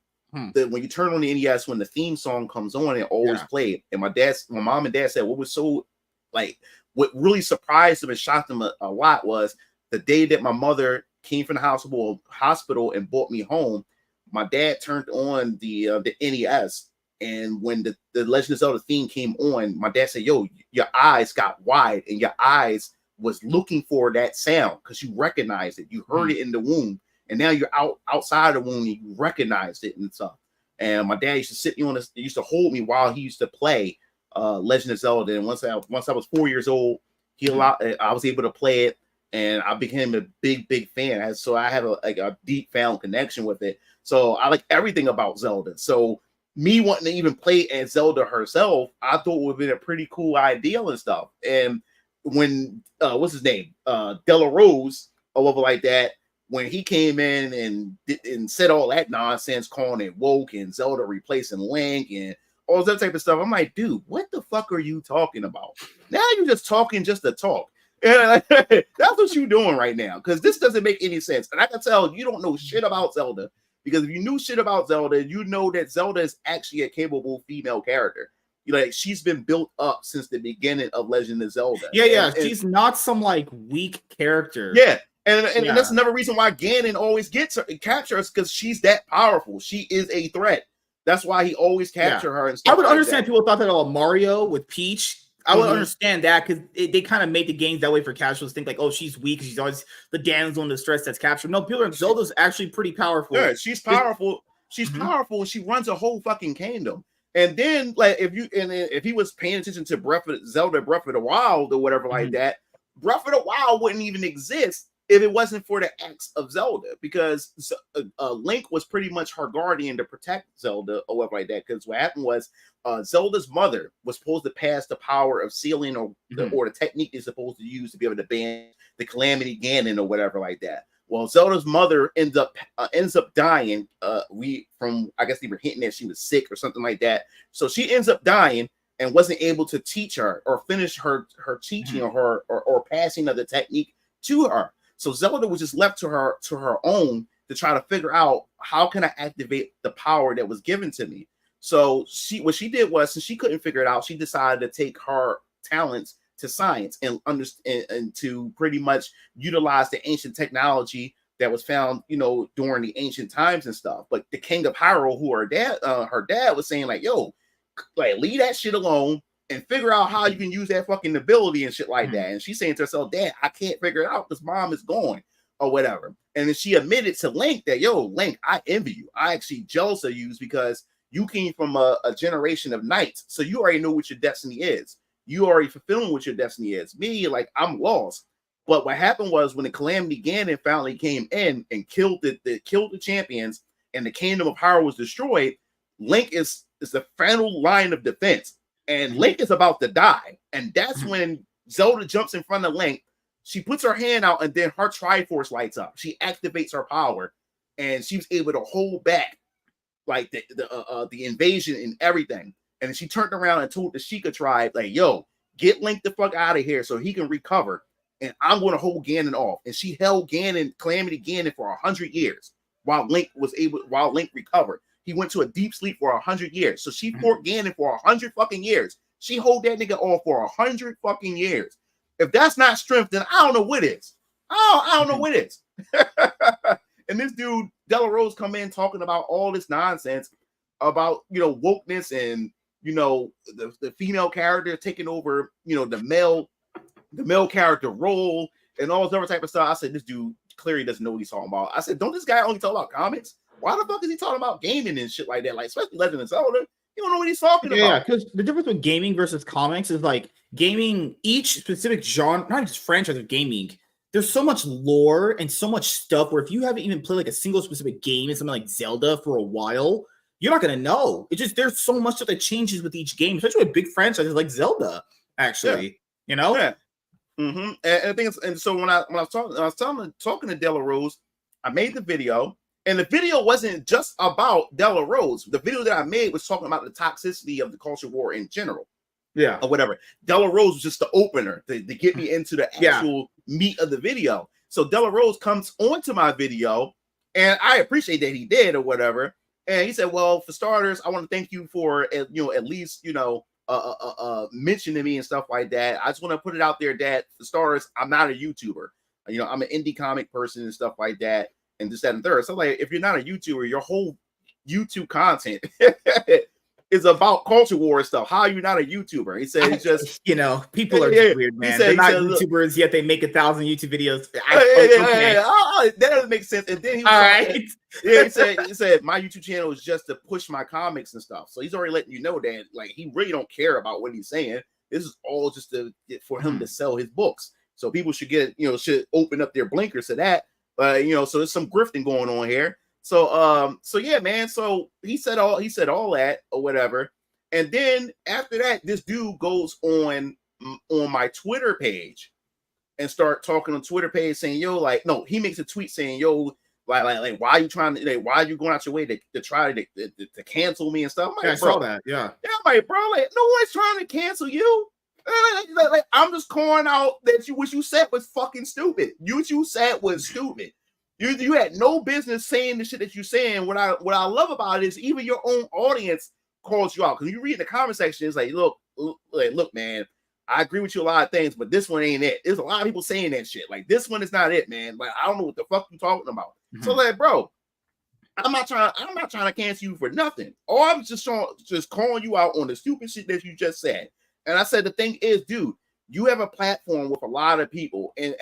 when you turn on the NES, when the theme song comes on, it always played. And my mom and dad said what really surprised them and shocked them a lot was the day that my mother came from the hospital and brought me home. my dad turned on the NES, and when the Legend of Zelda theme came on, my dad said, "Yo, your eyes got wide, and your eyes was looking for that sound because you recognized it. You heard it in the womb, and now you're outside the womb, and you recognized it and stuff." And my dad used to sit me on this, used to hold me while he used to play Legend of Zelda. And once I was 4 years old, I was able to play it, and I became a big fan. So I have a deep found connection with it. So I like everything about Zelda. So me wanting to even play as Zelda herself, I thought would have been a pretty cool idea and stuff. And when what's his name, Della Rose or whatever like that, when he came in and said all that nonsense, calling it woke and Zelda replacing Link and all that type of stuff, I'm like, dude, what the fuck are you talking about? Now you're just talking just to talk. And that's what you're doing right now, because this doesn't make any sense. And I can tell you don't know shit about Zelda, because if you knew shit about Zelda, you know that Zelda is actually a capable female character. Like, she's been built up since the beginning of Legend of Zelda. Yeah, she's not some like weak character. Yeah. And that's another reason why Ganon always captures, because she's that powerful. She is a threat. That's why he always capture her. And stuff I would like understand that. People thought that about Mario with Peach. I would understand that, because they kind of made the games that way for casuals. Think like, oh, she's weak. She's always the damsel in distress that's captured. No, people are Zelda's actually pretty powerful. Yeah, she's powerful. She's powerful, and she runs a whole fucking kingdom. And then, like, if he was paying attention to Zelda Breath of the Wild or whatever like that, Breath of the Wild wouldn't even exist if it wasn't for the acts of Zelda, because Link was pretty much her guardian to protect Zelda or whatever like that. Because what happened was Zelda's mother was supposed to pass the power of sealing or the technique is supposed to use to be able to ban the Calamity Ganon or whatever like that. Well, Zelda's mother ends up dying. I guess they were hinting that she was sick or something like that. So she ends up dying and wasn't able to teach her or finish her teaching or passing of the technique to her. So Zelda was just left to her own to try to figure out, how can I activate the power that was given to me? So what she did was, since she couldn't figure it out, she decided to take her talents to science and understand and to pretty much utilize the ancient technology that was found, during the ancient times and stuff. But the King of Hyrule, who her dad was saying like, yo, like, leave that shit alone and figure out how you can use that fucking ability and shit like that. And she's saying to herself, Dad, I can't figure it out because Mom is gone or whatever. And then she admitted to Link that, yo, Link, I envy you. I actually jealous of you because you came from a generation of knights. So you already know what your destiny is. You already fulfilling what your destiny is. Me, like, I'm lost. But what happened was, when the Calamity Ganon finally came in and killed the champions and the Kingdom of Hyrule was destroyed, Link is the final line of defense. And Link is about to die. And that's when Zelda jumps in front of Link. She puts her hand out, and then her Triforce lights up. She activates her power, and she was able to hold back like the invasion and everything. And then she turned around and told the Sheikah tribe, like, yo, get Link the fuck out of here so he can recover. And I'm going to hold Ganon off. And she held Calamity Ganon for 100 years while Link recovered. He went to a deep sleep for 100 years. So she fought Ganon for 100 fucking years. She hold that nigga off for 100 fucking years. If that's not strength, then I don't know what is. I don't know what is. And this dude, Della Rose, come in talking about all this nonsense about, wokeness and, the female character taking over, the male character role and all this other type of stuff. I said, this dude clearly doesn't know what he's talking about. I said, don't this guy only talk about comics? Why the fuck is he talking about gaming and shit like that? Like, especially Legend of Zelda. You don't know what he's talking about. Yeah, because the difference with gaming versus comics is, like, gaming, each specific genre, not just franchise of gaming, there's so much lore and so much stuff where if you haven't even played like a single specific game in something like Zelda for a while, you're not going to know. It's just, there's so much stuff that changes with each game, especially with big franchises like Zelda, actually. Yeah. And I think so when I was talking to Della Rose, I made the video. And the video wasn't just about Della Rose. The video that I made was talking about the toxicity of the culture war in general. Yeah. Or whatever. Della Rose was just the opener to get me into the actual meat of the video. So Della Rose comes onto my video, and I appreciate that he did or whatever. And he said, well, for starters, I want to thank you for, at least, mentioning me and stuff like that. I just want to put it out there that, for starters, I'm not a YouTuber. I'm an indie comic person and stuff like that. and this, that, and third. So like, if you're not a YouTuber, your whole YouTube content is about culture war and stuff. How are you not a YouTuber? He said it's just, you know, people are just weird, man. They're not YouTubers, yet they make 1,000 YouTube videos. That doesn't make sense. And then he was he said my YouTube channel is just to push my comics and stuff. So he's already letting you know that like he really don't care about what he's saying. This is all just for him to sell his books. So people should should open up their blinkers to that. So there's some grifting going on here. So yeah, man. So he said all that or whatever. And then after that, this dude goes on my Twitter page and start talking on Twitter page saying, yo, like, no, he makes a tweet saying, yo, like why are you trying to, like, why are you going out your way to try to cancel me and stuff? Like, I saw that. Yeah. Yeah, I'm like, bro, like, no one's trying to cancel you. Like, I'm just calling out that what you said was fucking stupid. What you said was stupid. You had no business saying the shit that you're saying. What I love about it is even your own audience calls you out. Because you read in the comment section, it's like, look, man, I agree with you a lot of things, but this one ain't it. There's a lot of people saying that shit. Like, this one is not it, man. Like, I don't know what the fuck you talking about. Mm-hmm. So, like, bro, I'm not trying to cancel you for nothing. Or I'm just calling you out on the stupid shit that you just said. And I said the thing is, dude, you have a platform with a lot of people, and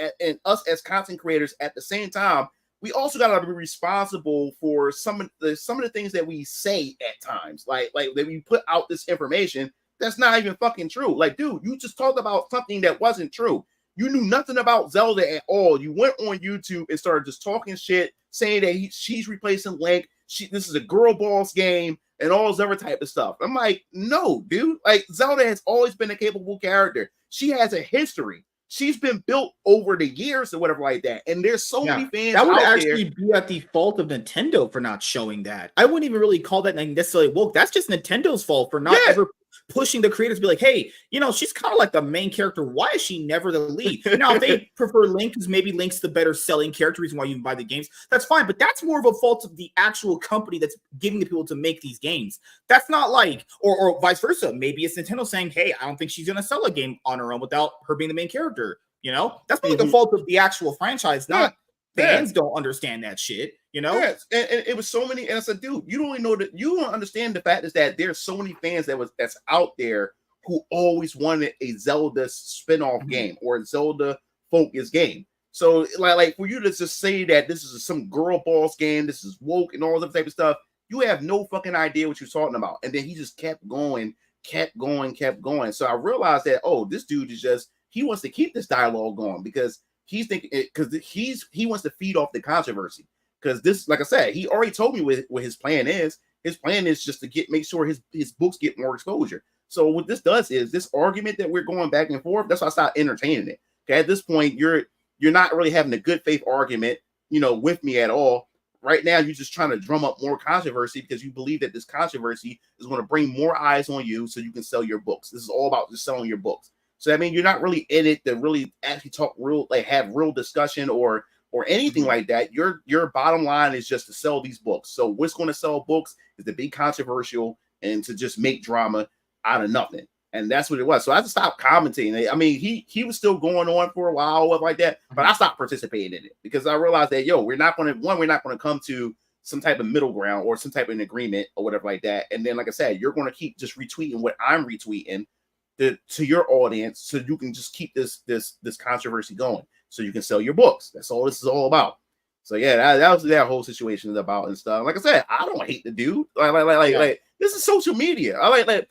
us as content creators at the same time. We also got to be responsible for some of the things that we say at times, like that we put out this information that's not even fucking true. Like, dude, you just talked about something that wasn't true. You knew nothing about Zelda at all. You went on YouTube and started just talking shit, saying that she's replacing Link. This is a girl boss game and all this other type of stuff. I'm like, no, dude. Like, Zelda has always been a capable character. She has a history. She's been built over the years or whatever like that. And there's so many fans that would out actually be at the fault of Nintendo for not showing that. I wouldn't even really call that necessarily woke. That's just Nintendo's fault for not ever pushing the creators to be like, hey, she's kind of like the main character. Why is she never the lead? Now, if they prefer Link, because maybe Link's the better selling character, reason why you even buy the games, that's fine. But that's more of a fault of the actual company that's giving the people to make these games. That's not like, or vice versa. Maybe it's Nintendo saying, hey, I don't think she's going to sell a game on her own without her being the main character. That's more the fault of the actual franchise, not fans don't understand that shit, Yes, and it was so many, and I said, dude, you don't even know that, you don't understand the fact is that there's so many fans that's out there who always wanted a Zelda spin-off game or a Zelda focus game. So like for you to just say that this is some girl boss game, this is woke and all that type of stuff, you have no fucking idea what you're talking about. And then he just kept going. So I realized that, this dude is just, he wants to keep this dialogue going because he's thinking, because he wants to feed off the controversy. Because this, like I said, he already told me what his plan is. His plan is just to make sure his books get more exposure. So what this does is this argument that we're going back and forth. That's why I stopped entertaining it. Okay, at this point, you're not really having a good faith argument, with me at all. Right now, you're just trying to drum up more controversy because you believe that this controversy is going to bring more eyes on you, so you can sell your books. This is all about just selling your books. So I mean, you're not really in it to really actually talk real, like have real discussion or anything like that. Your bottom line is just to sell these books. So what's going to sell books is to be controversial and to just make drama out of nothing. And that's what it was. So I just stopped commenting. I mean, he was still going on for a while like that, but I stopped participating in it because I realized that, we're not going to come to some type of middle ground or some type of an agreement or whatever like that. And then, like I said, you're going to keep just retweeting what I'm retweeting to your audience, so you can just keep this controversy going, so you can sell your books. That's all this is all about. So yeah, that was that whole situation is about and stuff. Like I said, I don't hate the dude. Like this is social media. I like a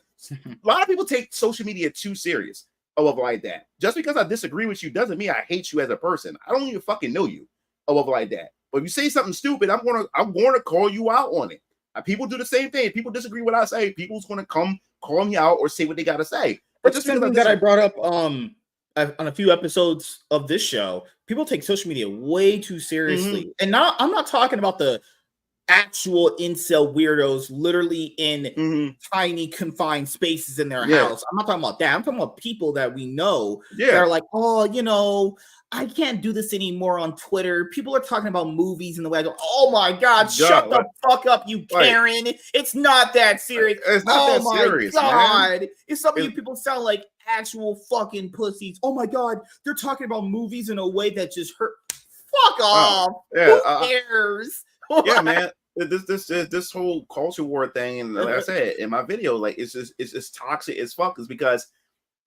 lot of people take social media too serious or like that. Just because I disagree with you doesn't mean I hate you as a person. I don't even fucking know you or like that. But if you say something stupid, I'm gonna call you out on it. People do the same thing. People disagree with what I say. People's gonna come call me out or say what they gotta say. But just something that I brought up on a few episodes of this show, people take social media way too seriously. And I'm not talking about the actual incel weirdos literally in tiny confined spaces in their house. I'm not talking about that. I'm talking about people that we know that are like, I can't do this anymore on Twitter. People are talking about movies in the way I go, oh my God, shut the fuck up, you Karen. It's not that serious. It's not that serious, God. If some of you people sound like actual fucking pussies, oh my God, they're talking about movies in a way that just hurt. Fuck off. Yeah, Who cares? Yeah, man. This whole culture war thing, and like I said in my video, like it's just toxic as fuck, is because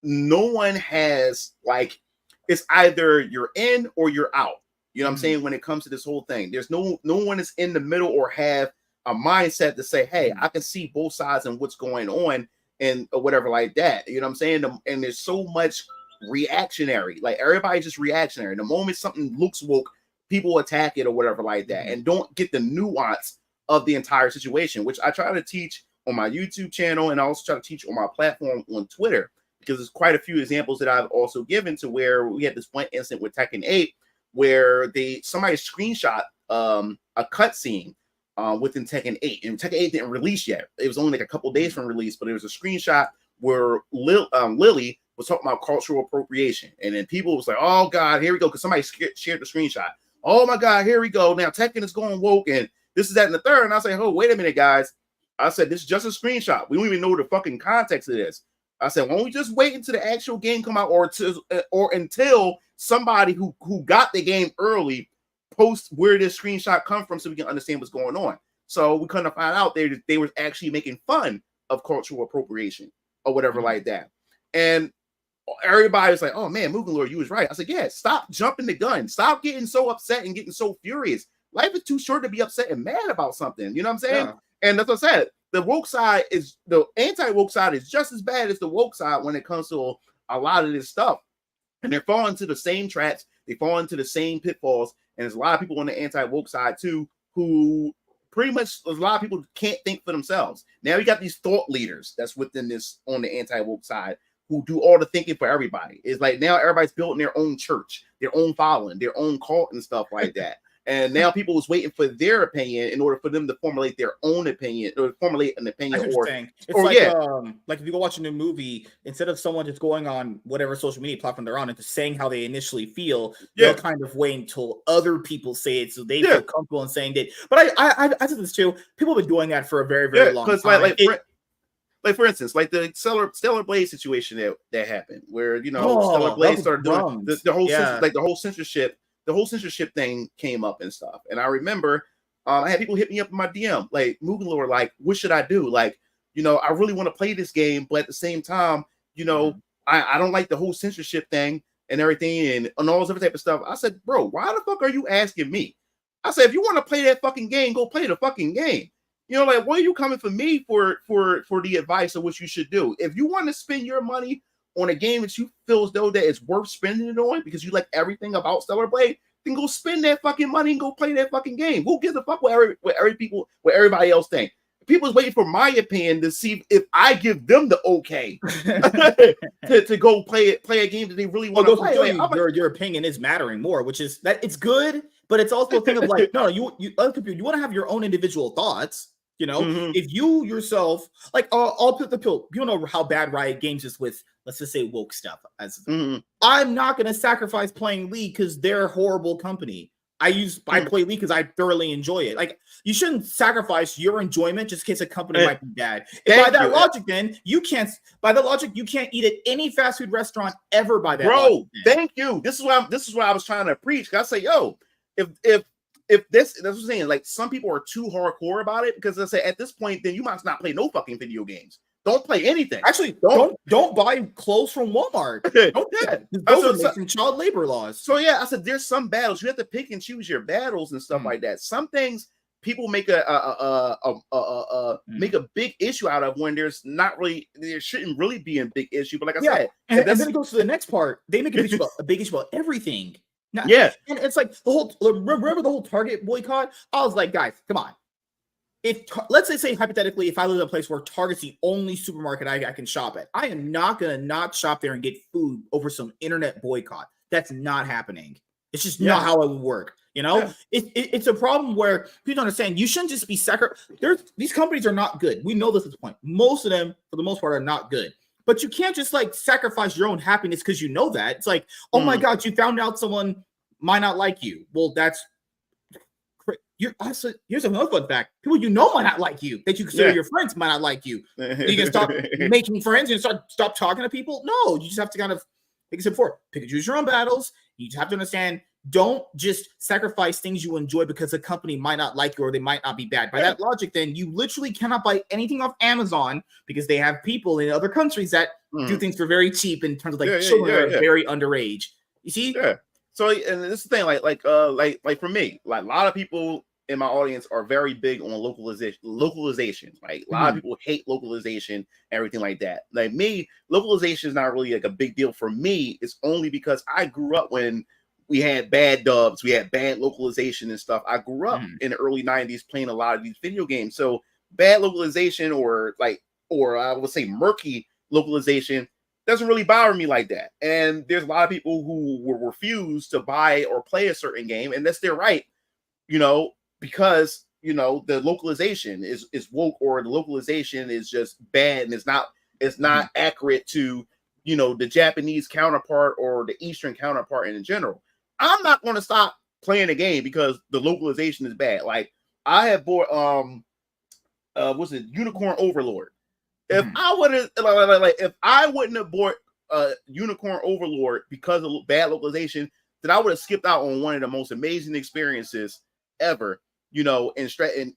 no one has like, it's either you're in or you're out. You know what I'm saying? When it comes to this whole thing, there's no one is in the middle or have a mindset to say, hey, I can see both sides and what's going on and or whatever like that. You know what I'm saying? And there's so much reactionary, like everybody's just reactionary. The moment something looks woke, people attack it or whatever like that, and don't get the nuance of the entire situation, which I try to teach on my YouTube channel, and I also try to teach on my platform on Twitter, because there's quite a few examples that I've also given to where we had this one incident with Tekken 8 where somebody screenshot a cutscene within Tekken 8, and Tekken 8 didn't release yet. It was only like a couple days from release, but it was a screenshot where Lily was talking about cultural appropriation, and then people was like, "Oh God, here we go," because somebody shared the screenshot. Oh my God, here we go. Now Tekken is going woke, and this is that and the third. And I say, oh, wait a minute, guys. I said, this is just a screenshot. We don't even know the fucking context of this. I said, why don't we just wait until the actual game come out, or until somebody who got the game early post where this screenshot come from, so we can understand what's going on. So we couldn't find out they were actually making fun of cultural appropriation or whatever like that. And everybody was like, oh man, Mugen Lord, you was right. I said, yeah, stop jumping the gun. Stop getting so upset and getting so furious. Life is too short to be upset and mad about something. You know what I'm saying? Yeah. And that's what I said. The woke side the anti-woke side is just as bad as the woke side when it comes to a lot of this stuff. And they're falling into the same traps. They fall into the same pitfalls. And there's a lot of people on the anti-woke side too, who pretty much, a lot of people can't think for themselves. Now you got these thought leaders that's within this on the anti-woke side who do all the thinking for everybody. It's like now everybody's building their own church, their own following, their own cult and stuff like that. And now people was waiting for their opinion in order for them to formulate their own opinion, or formulate an opinion. Like if you go watch a new movie, instead of someone just going on whatever social media platform they're on and just saying how they initially feel, they'll kind of wait until other people say it so they feel comfortable in saying that. But I said this too. People have been doing that for a very, very long time. Like for instance, like the Stellar Blade situation that happened, where Stellar Blade started doing the whole censorship. The whole censorship thing came up and stuff. And I remember I had people hit me up in my DM, like, Mugen Lord, like, what should I do? Like, I really want to play this game, but at the same time, I don't like the whole censorship thing and everything and all this other type of stuff. I said, bro, why the fuck are you asking me? I said, if you want to play that fucking game, go play the fucking game. Like, why are you coming for me for the advice of what you should do? If you want to spend your money on a game that you feel as though that it's worth spending it on because you like everything about Stellar Blade, then go spend that fucking money and go play that fucking game. Who gives a fuck what everybody else think? People's waiting for my opinion to see if I give them the okay to go play a game that they really want to play. Your opinion is mattering more, which is that it's good, but it's also a thing of like, no, you want to have your own individual thoughts. If you yourself, like, I'll put the pill. You know how bad Riot Games is with, let's just say, woke stuff. I'm not going to sacrifice playing League because they're a horrible company. I play League because I thoroughly enjoy it. Like, you shouldn't sacrifice your enjoyment just in case a company might be bad. By that logic, you can't eat at any fast food restaurant ever. By that, bro, thank you. This is what I was trying to preach. I say, yo, if that's what I'm saying, like, some people are too hardcore about it, because I say at this point, then you might not play no fucking video games. Don't play anything. Actually, don't buy clothes from Walmart. Don't do that. Those are making child labor laws. So yeah, I said there's some battles you have to pick and choose your battles and stuff like that. Some things people make make a big issue out of when there shouldn't really be a big issue. But like I said, and then it goes to the next part. They make a big issue about everything. And it's like remember the whole Target boycott? I was like, guys, come on. Let's say hypothetically, if I live in a place where Target's the only supermarket I can shop at, I am not gonna not shop there and get food over some internet boycott. That's not happening. It's just not how it would work. It's a problem where people don't understand. You shouldn't just be these companies are not good. We know this at this point. Most of them, for the most part, are not good. But you can't just like sacrifice your own happiness because you know that. It's like, oh my God, you found out someone might not like you. Well, here's another fun fact. People might not like you, that you consider your friends might not like you. You can stop making friends and stop talking to people. No, you just have to kind of, like I said before, pick and choose your own battles. You just have to understand don't just sacrifice things you enjoy because a company might not like you or they might not be bad. By that logic, then you literally cannot buy anything off Amazon because they have people in other countries that do things for very cheap in terms of like children that are very underage. You see? Yeah. So, and this is the thing, like for me, like a lot of people in my audience are very big on localization. Like a lot of people hate localization, everything like that. Like me, localization is not really like a big deal for me. It's only because I grew up when we had bad dubs, we had bad localization and stuff. I grew up in the early 90s playing a lot of these video games. So bad localization or I would say murky localization doesn't really bother me like that. And there's a lot of people who will refuse to buy or play a certain game, and that's their right, because the localization is woke, or the localization is just bad and it's not accurate to the Japanese counterpart or the Eastern counterpart in general. I'm not going to stop playing the game because the localization is bad. Like I have bought what's it, Unicorn Overlord. If I would have if I wouldn't have bought Unicorn Overlord because of bad localization, then I would have skipped out on one of the most amazing experiences ever, in strategy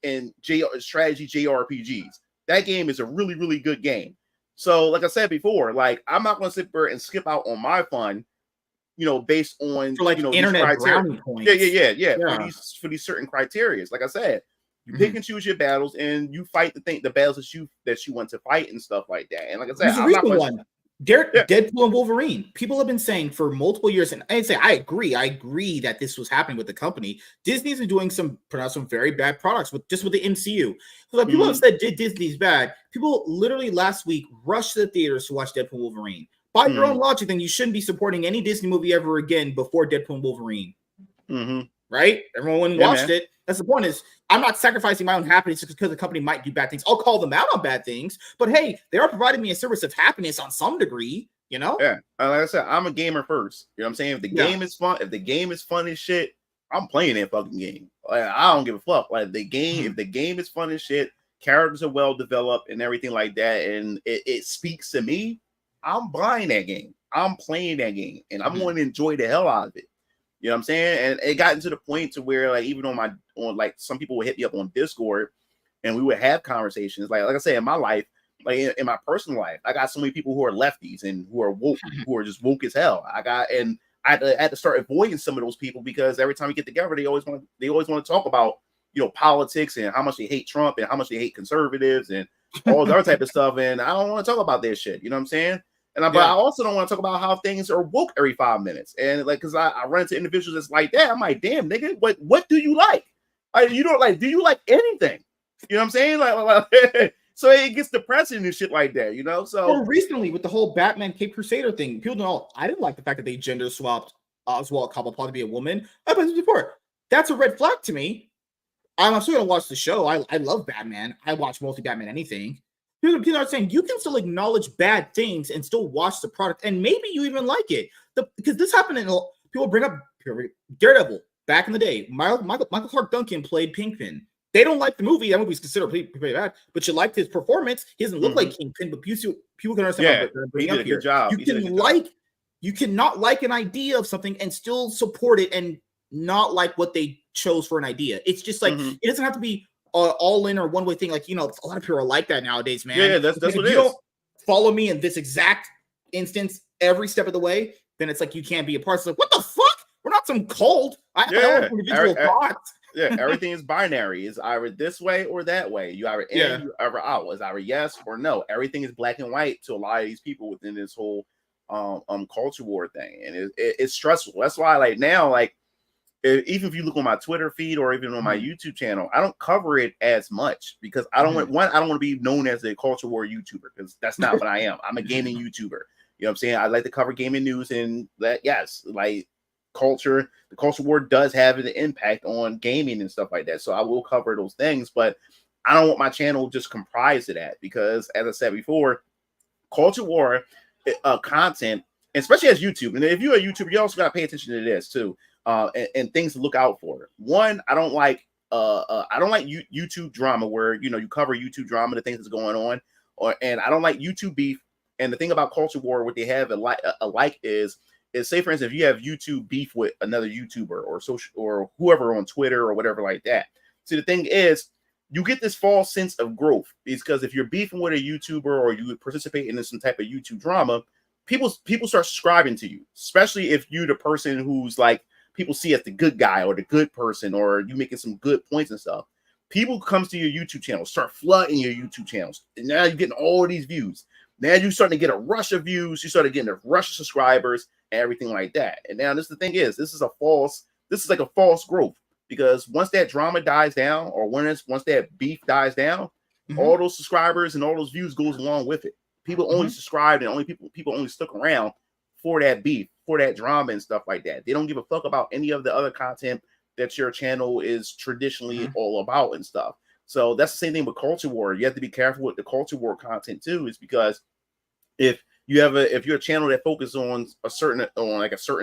JRPGs. That game is a really, really good game. So, like I said before, like I'm not going to sit there and skip out on my fun, based on for like internet brownie points. Yeah. For these certain criteria. Like I said, you pick and choose your battles, and you fight the battles that you want to fight and stuff like that. And like I said, I'm not going to. Deadpool and Wolverine. People have been saying for multiple years, and I say I agree that this was happening with the company. Disney's been doing some very bad products with the MCU. So like people have said Disney's bad. People literally last week rushed to the theaters to watch Deadpool and Wolverine. By your own logic, then you shouldn't be supporting any Disney movie ever again before Deadpool and Wolverine. Right? Everyone watched it. That's the point. Is I'm not sacrificing my own happiness just because the company might do bad things. I'll call them out on bad things, but hey, they are providing me a service of happiness on some degree, Yeah. Like I said, I'm a gamer first. You know what I'm saying? If the game is fun, if the game is fun as shit, I'm playing that fucking game. Like, I don't give a fuck. Like the game, if the game is fun as shit, characters are well developed and everything like that, and it speaks to me, I'm buying that game. I'm playing that game, and I'm going to enjoy the hell out of it. You know what I'm saying? And it got to the point to where like even on like some people would hit me up on Discord and we would have conversations. Like I said, in my life, like in my personal life, I got so many people who are lefties and who are woke, who are just woke as hell. I had to start avoiding some of those people because every time we get together, they always want to talk about politics and how much they hate Trump and how much they hate conservatives and all the other type of stuff. And I don't want to talk about this shit. You know what I'm saying? But I also don't want to talk about how things are woke every 5 minutes. And like, because I run into individuals that's like that. I'm like, damn, nigga, what do you like? Like, do you like anything? You know what I'm saying? Like so it gets depressing and shit like that, So or recently with the whole Batman Cape Crusader thing, people know I didn't like the fact that they gender swapped Oswald Cobblepot to be a woman. I've been before. That's a red flag to me. I'm still gonna watch the show. I love Batman. I watch mostly Batman anything. People are saying you can still acknowledge bad things and still watch the product, and maybe you even like it. Because this happened in people bring up Daredevil back in the day. Michael Clark Duncan played Kingpin. They don't like the movie. That movie's considered pretty bad, but you liked his performance. He doesn't look like Kingpin, but people can understand. He did a good job. You cannot like an idea of something and still support it, and not like what they chose for an idea. It's just like it doesn't have to be all in or one way thing. Like, a lot of people are like that nowadays, man. Yeah, that's what it is. You don't follow me in this exact instance every step of the way, then it's like you can't be a part. It's like, what the fuck? We're not some cult. I have my own individual thoughts. Everything is binary. It's either this way or that way. You either in, you either out. It's either yes or no. Everything is black and white to a lot of these people within this whole culture war thing, and it's stressful. That's why, like now, like even if you look on my Twitter feed or even on my YouTube channel, I don't cover it as much because I don't want to be known as a culture war YouTuber, because that's not what I am. I'm a gaming YouTuber. You know what I'm saying? I like to cover gaming news, and that, yes, like the culture war does have an impact on gaming and stuff like that. So I will cover those things, but I don't want my channel just comprised of that, because as I said before, culture war content, especially as YouTube, and if you're a YouTuber, you also got to pay attention to this too. And things to look out for. One, I don't like YouTube drama where you cover YouTube drama, the things that's going on, and I don't like YouTube beef. And the thing about culture war, what they have alike is is, say for instance, if you have YouTube beef with another YouTuber or social or whoever on Twitter or whatever like that. See, the thing is, you get this false sense of growth because if you're beefing with a YouTuber or you participate in some type of YouTube drama, people start subscribing to you, especially if you're the person who's like people see as the good guy or the good person, or you making some good points and stuff. People comes to your YouTube channel, start flooding your YouTube channels, and now you're getting all these views. Now you're starting to get a rush of views, you started getting a rush of subscribers and everything like that. And now this the thing is, this is like a false growth, because once that drama dies down, or once that beef dies down, all those subscribers and all those views goes along with it. People only subscribed, and people only stuck around for that beef, for that drama and stuff like that. They don't give a fuck about any of the other content that your channel is traditionally all about and stuff. So that's the same thing with culture war. You have to be careful with the culture war content too, is because if you're a channel that focuses on a certain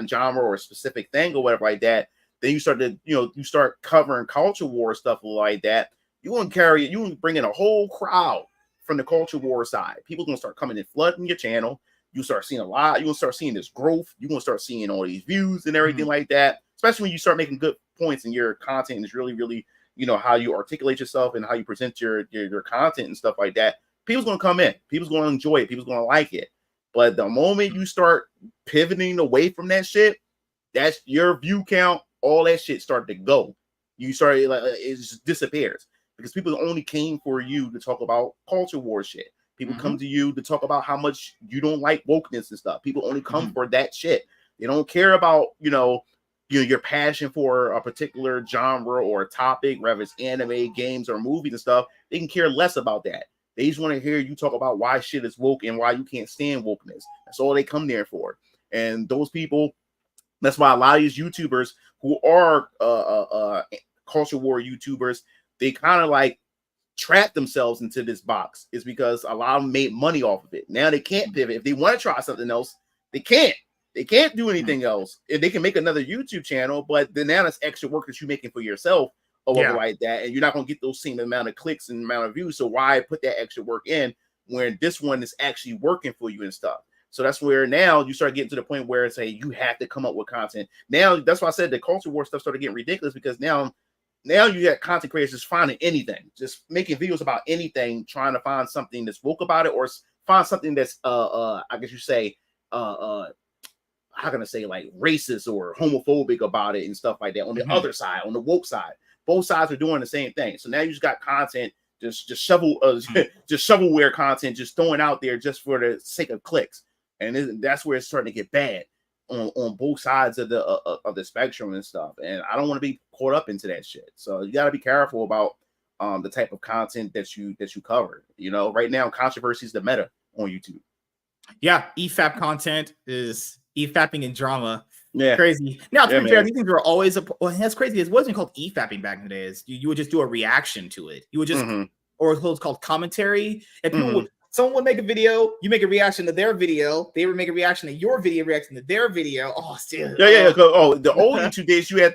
genre or a specific thing or whatever like that, then you start covering culture war stuff like that. You want to bring in a whole crowd from the culture war side. People gonna start coming and flooding your channel. You start seeing you're gonna start seeing this growth. You're gonna start seeing all these views and everything like that. Especially when you start making good points and your content is really, really, how you articulate yourself and how you present your content and stuff like that. People's gonna come in. People's gonna enjoy it. People's gonna like it. But the moment you start pivoting away from that shit, that's your view count. All that shit start to go. You start it just disappears, because people only came for you to talk about culture war shit. People come to you to talk about how much you don't like wokeness and stuff. People only come for that shit. They don't care about your passion for a particular genre or a topic, whether it's anime, games, or movies and stuff. They can care less about that. They just want to hear you talk about why shit is woke and why you can't stand wokeness. That's all they come there for. And those people, that's why a lot of these YouTubers who are culture war YouTubers, they kind of like trap themselves into this box, is because a lot of them made money off of it. Now they can't pivot. If they want to try something else, they can't. They can't do anything else. If they can make another YouTube channel, but then now that's extra work that you're making for yourself or whatever like that, and you're not going to get those same amount of clicks and amount of views. So why put that extra work in when this one is actually working for you and stuff? So that's where now you start getting to the point where it's you have to come up with content. Now that's why I said the culture war stuff started getting ridiculous, because now you got content creators just finding anything, just making videos about anything, trying to find something that's woke about it, or find something that's I guess you say how can I say, like racist or homophobic about it and stuff like that. On the other side, on the woke side, both sides are doing the same thing. So now you just got content, just shovelware content, just throwing out there just for the sake of clicks, and that's where it's starting to get bad on both sides of the spectrum and stuff. And I don't want to be caught up into that shit. So you got to be careful about the type of content that you cover. Right now, controversy is the meta on YouTube. Yeah, EFAP content is EFAPing and drama. Yeah, crazy. Now, to be fair, these things were always that's crazy. It wasn't called EFAPing back in the days. You would just do a reaction to it. You would just, or it was called commentary, and people someone would make a video, you make a reaction to their video, they would make a reaction to your video, reaction to their video. Oh, still. Yeah. Oh, the old YouTube days, you had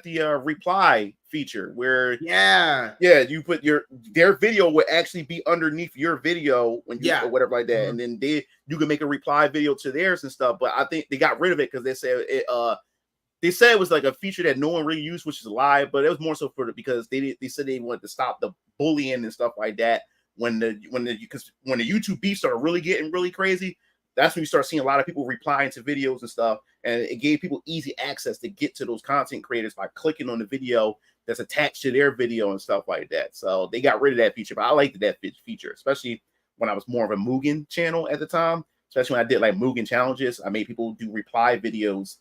the reply feature where you put their video would actually be underneath your video when you or whatever like that, and then you can make a reply video to theirs and stuff. But I think they got rid of it because they said it was like a feature that no one really used, which is a lie. But it was more so because they said they wanted to stop the bullying and stuff like that. When the YouTube beef started really getting really crazy, that's when you start seeing a lot of people replying to videos and stuff, and it gave people easy access to get to those content creators by clicking on the video that's attached to their video and stuff like that. So they got rid of that feature, but I liked that feature, especially when I was more of a Mugen channel at the time, especially when I did like Mugen challenges. I made people do reply videos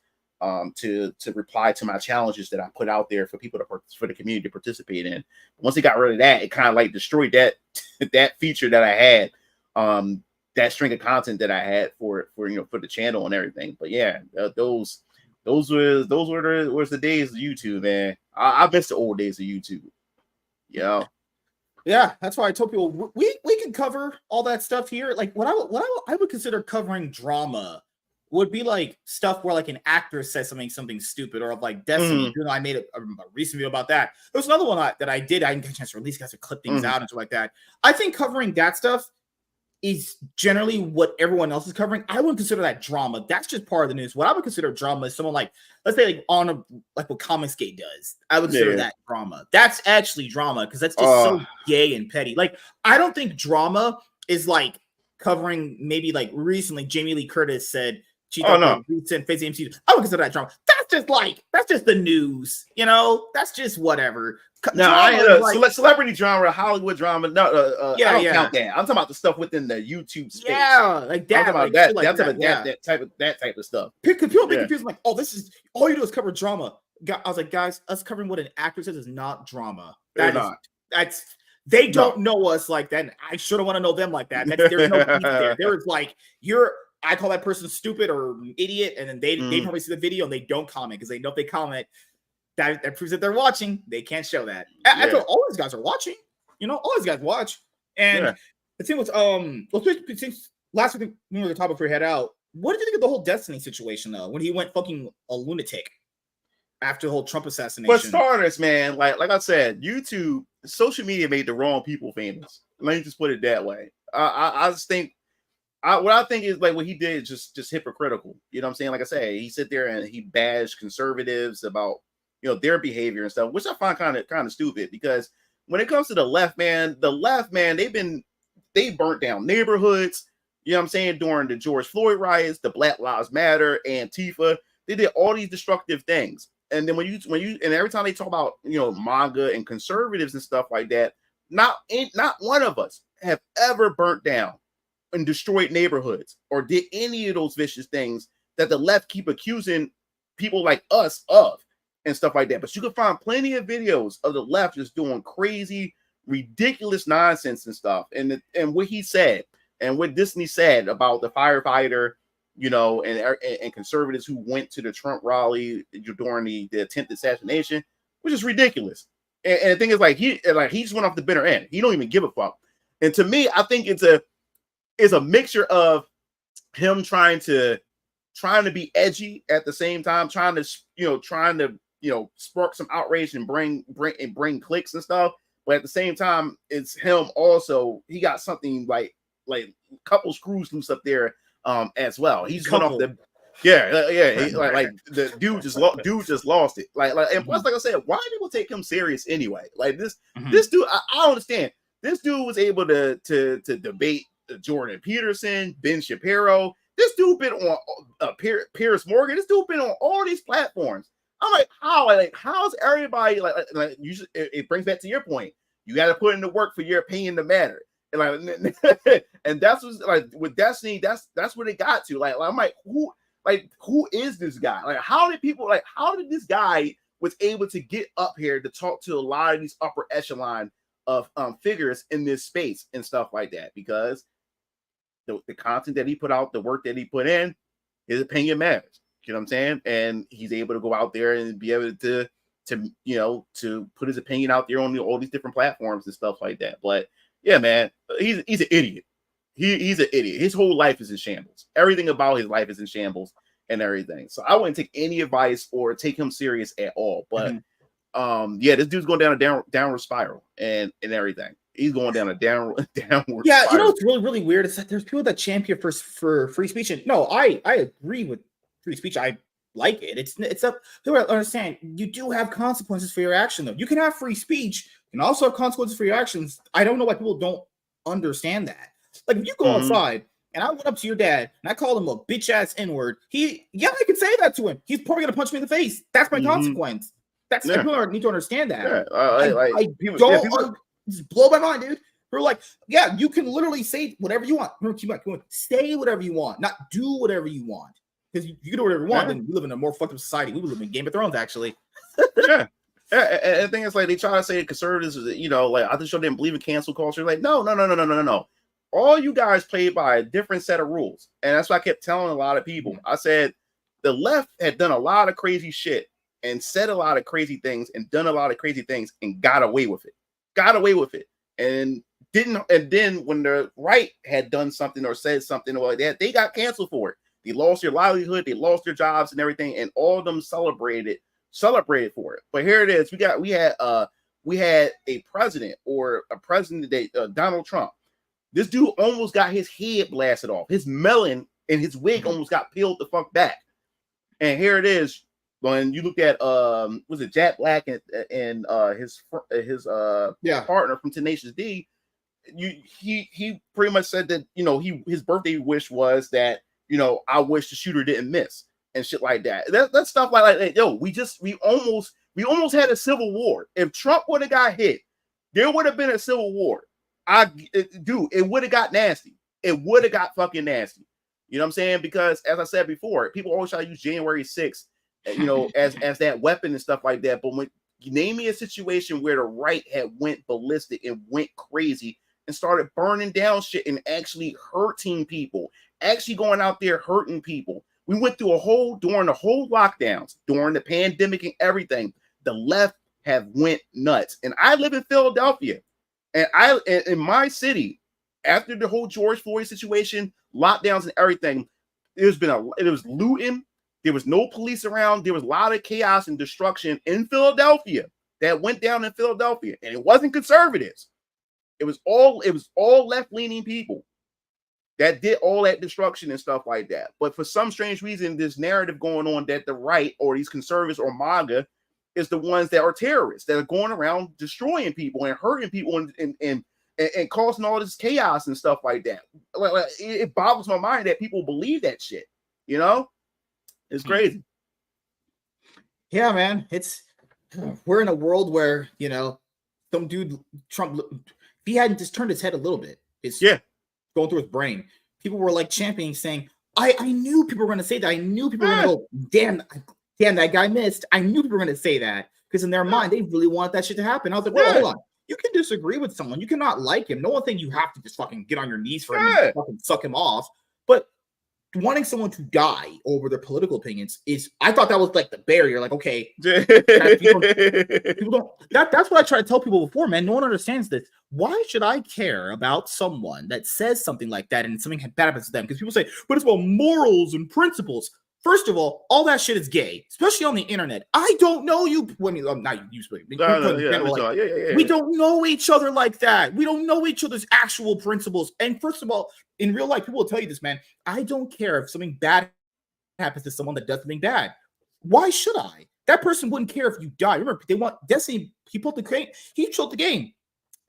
to reply to my challenges that I put out there for people for the community to participate in. Once they got rid of that, it kind of like destroyed that feature that I had, that string of content that I had for the channel and everything. But yeah, those were the days of YouTube, man. I miss the old days of YouTube. Yeah, that's why I told people we can cover all that stuff here. Like what I would consider covering drama would be like stuff where like an actor says something stupid, or like Destiny. I made a recent video about that. There was another one that I did. I didn't get a chance to release, guys, to clip things out and stuff like that. I think covering that stuff is generally what everyone else is covering. I wouldn't consider that drama. That's just part of the news. What I would consider drama is someone like, let's say, like what Comicsgate does. I would consider that drama. That's actually drama because that's just so gay and petty. Like, I don't think drama is like covering maybe like recently Jamie Lee Curtis said she thought the recent Face MCU. I would consider that drama. That's just the news, you know. That's just whatever. No, celebrity drama, Hollywood drama. No, I don't count that. I'm talking about the stuff within the YouTube space. Yeah, like that. I'm talking about that type of stuff. People get confused. Like, oh, this is all you do is cover drama. I was like, guys, us covering what an actor says is not drama. They don't know us like that. And I shouldn't want to know them like that. There's no beef there. There is like I call that person stupid or idiot, and then they probably see the video and they don't comment because they know if they comment, that proves that they're watching. They can't show that. I thought all these guys are watching. You know, all these guys watch. And the thing was, last week when we were talking before we head out, what did you think of the whole Destiny situation though? When he went fucking a lunatic after the whole Trump assassination. For starters, man, like I said, YouTube, social media made the wrong people famous. Let me just put it that way. I just think. What I think is like what he did is just hypocritical. You know what I'm saying? Like I say, he sit there and he bashed conservatives about their behavior and stuff, which I find kind of stupid because when it comes to the left, man, they burnt down neighborhoods. You know what I'm saying? During the George Floyd riots, the Black Lives Matter, Antifa, they did all these destructive things. And then when you and every time they talk about manga and conservatives and stuff like that, not one of us have ever burnt down and destroyed neighborhoods or did any of those vicious things that the left keep accusing people like us of and stuff like that. But you can find plenty of videos of the left just doing crazy, ridiculous nonsense and stuff. And what he said and what Disney said about the firefighter, and conservatives who went to the Trump rally during the attempted assassination, which is ridiculous. And the thing is, he just went off the bitter end. He don't even give a fuck. And to me, I think it's a mixture of him trying to be edgy at the same time, trying to spark some outrage and bring clicks and stuff. But at the same time, it's him also. He got something like a couple screws loose up there as well. He's going off the the dude just lost it. And plus, like I said, why do people take him serious anyway? Like this dude, I don't understand. This dude was able to debate Jordan Peterson, Ben Shapiro. This dude been on Piers Morgan. This dude been on all these platforms. I'm like, how? How's everybody it brings back to your point. You got to put in the work for your opinion to matter. And and that's what's with Destiny. That's what it got to. I'm like, who is this guy? How did this guy was able to get up here to talk to a lot of these upper echelon of figures in this space and stuff like that? Because the content that he put out, the work that he put in, his opinion matters. You know what I'm saying? And he's able to go out there and be able to put his opinion out there on all these different platforms and stuff like that. But yeah, man, he's an idiot. He's an idiot. His whole life is in shambles. Everything about his life is in shambles and everything. So I wouldn't take any advice or take him serious at all. But this dude's going down a downward spiral and everything. He's going down a downward spiral. Yeah, what's really, really weird is that there's people that champion for free speech. And no, I agree with free speech. I like it. It's up. People understand you do have consequences for your action, though. You can have free speech and also have consequences for your actions. I don't know why people don't understand that. Like if you go outside and I went up to your dad and I called him a bitch ass N-word, I can say that to him. He's probably gonna punch me in the face. That's my consequence. That's people need to understand that. I don't just blow my mind, dude. We're like, yeah, you can literally say whatever you want. Say whatever you want, not do whatever you want. Because you can do whatever you want, then we live in a more fucked up society. We live in Game of Thrones, actually. And the thing is, they try to say conservatives, I just didn't believe in cancel culture. No. All you guys play by a different set of rules. And that's what I kept telling a lot of people. I said the left had done a lot of crazy shit and said a lot of crazy things and done a lot of crazy things and got away with it. And then when the right had done something or said something like that, they got canceled for it. They lost their livelihood, they lost their jobs and everything, and all of them celebrated for it. But here it is. We had a president Donald Trump, This dude almost got his head blasted off. His melon and his wig almost got peeled the fuck back. And here it is. When you look at was it Jack Black and his partner from Tenacious D, he pretty much said that, you know, his birthday wish was that, you know, I wish the shooter didn't miss and shit like that. That stuff like that. Yo, we almost had a civil war. If Trump would have got hit, there would have been a civil war. It would have got nasty. It would have got fucking nasty. You know what I'm saying? Because as I said before, people always try to use January 6th, you know, as that weapon and stuff like that. But when you name me a situation where the right had went ballistic and went crazy and started burning down shit and actually hurting people, actually going out there hurting people. We went through during the whole lockdowns, during the pandemic and everything, the left have went nuts. And I live in Philadelphia, and in my city, after the whole George Floyd situation, lockdowns and everything, it was looting. There was no police around. There was a lot of chaos and destruction in Philadelphia that went down in Philadelphia, and it wasn't conservatives. It was all left-leaning people that did all that destruction and stuff like that. But for some strange reason, this narrative going on that the right or these conservatives or MAGA is the ones that are terrorists that are going around destroying people and hurting people and causing all this chaos and stuff like that. Like, it boggles my mind that people believe that shit. You know, it's crazy. Yeah, man. We're in a world where, you know, some dude Trump, if he hadn't just turned his head a little bit, going through his brain. People were like championing, saying, I knew people were going to say that. I knew people were going to go, damn, that guy missed. I knew people were going to say that because in their mind, they really want that shit to happen. I was like, well, hold on. You can disagree with someone. You cannot like him. No one think you have to just fucking get on your knees for him and fucking suck him off. But wanting someone to die over their political opinions I thought that was like the barrier. Like, okay, people don't. That's what I try to tell people before, man. No one understands this. Why should I care about someone that says something like that and something bad happens to them? Because people say, but it's about morals and principles. First of all that shit is gay, especially on the internet. I don't know you. When not you, we don't know each other like that. We don't know each other's actual principles. And first of all, in real life, people will tell you this, man. I don't care if something bad happens to someone that does something bad. Why should I? That person wouldn't care if you die. Remember, they want Destiny. He chose the game.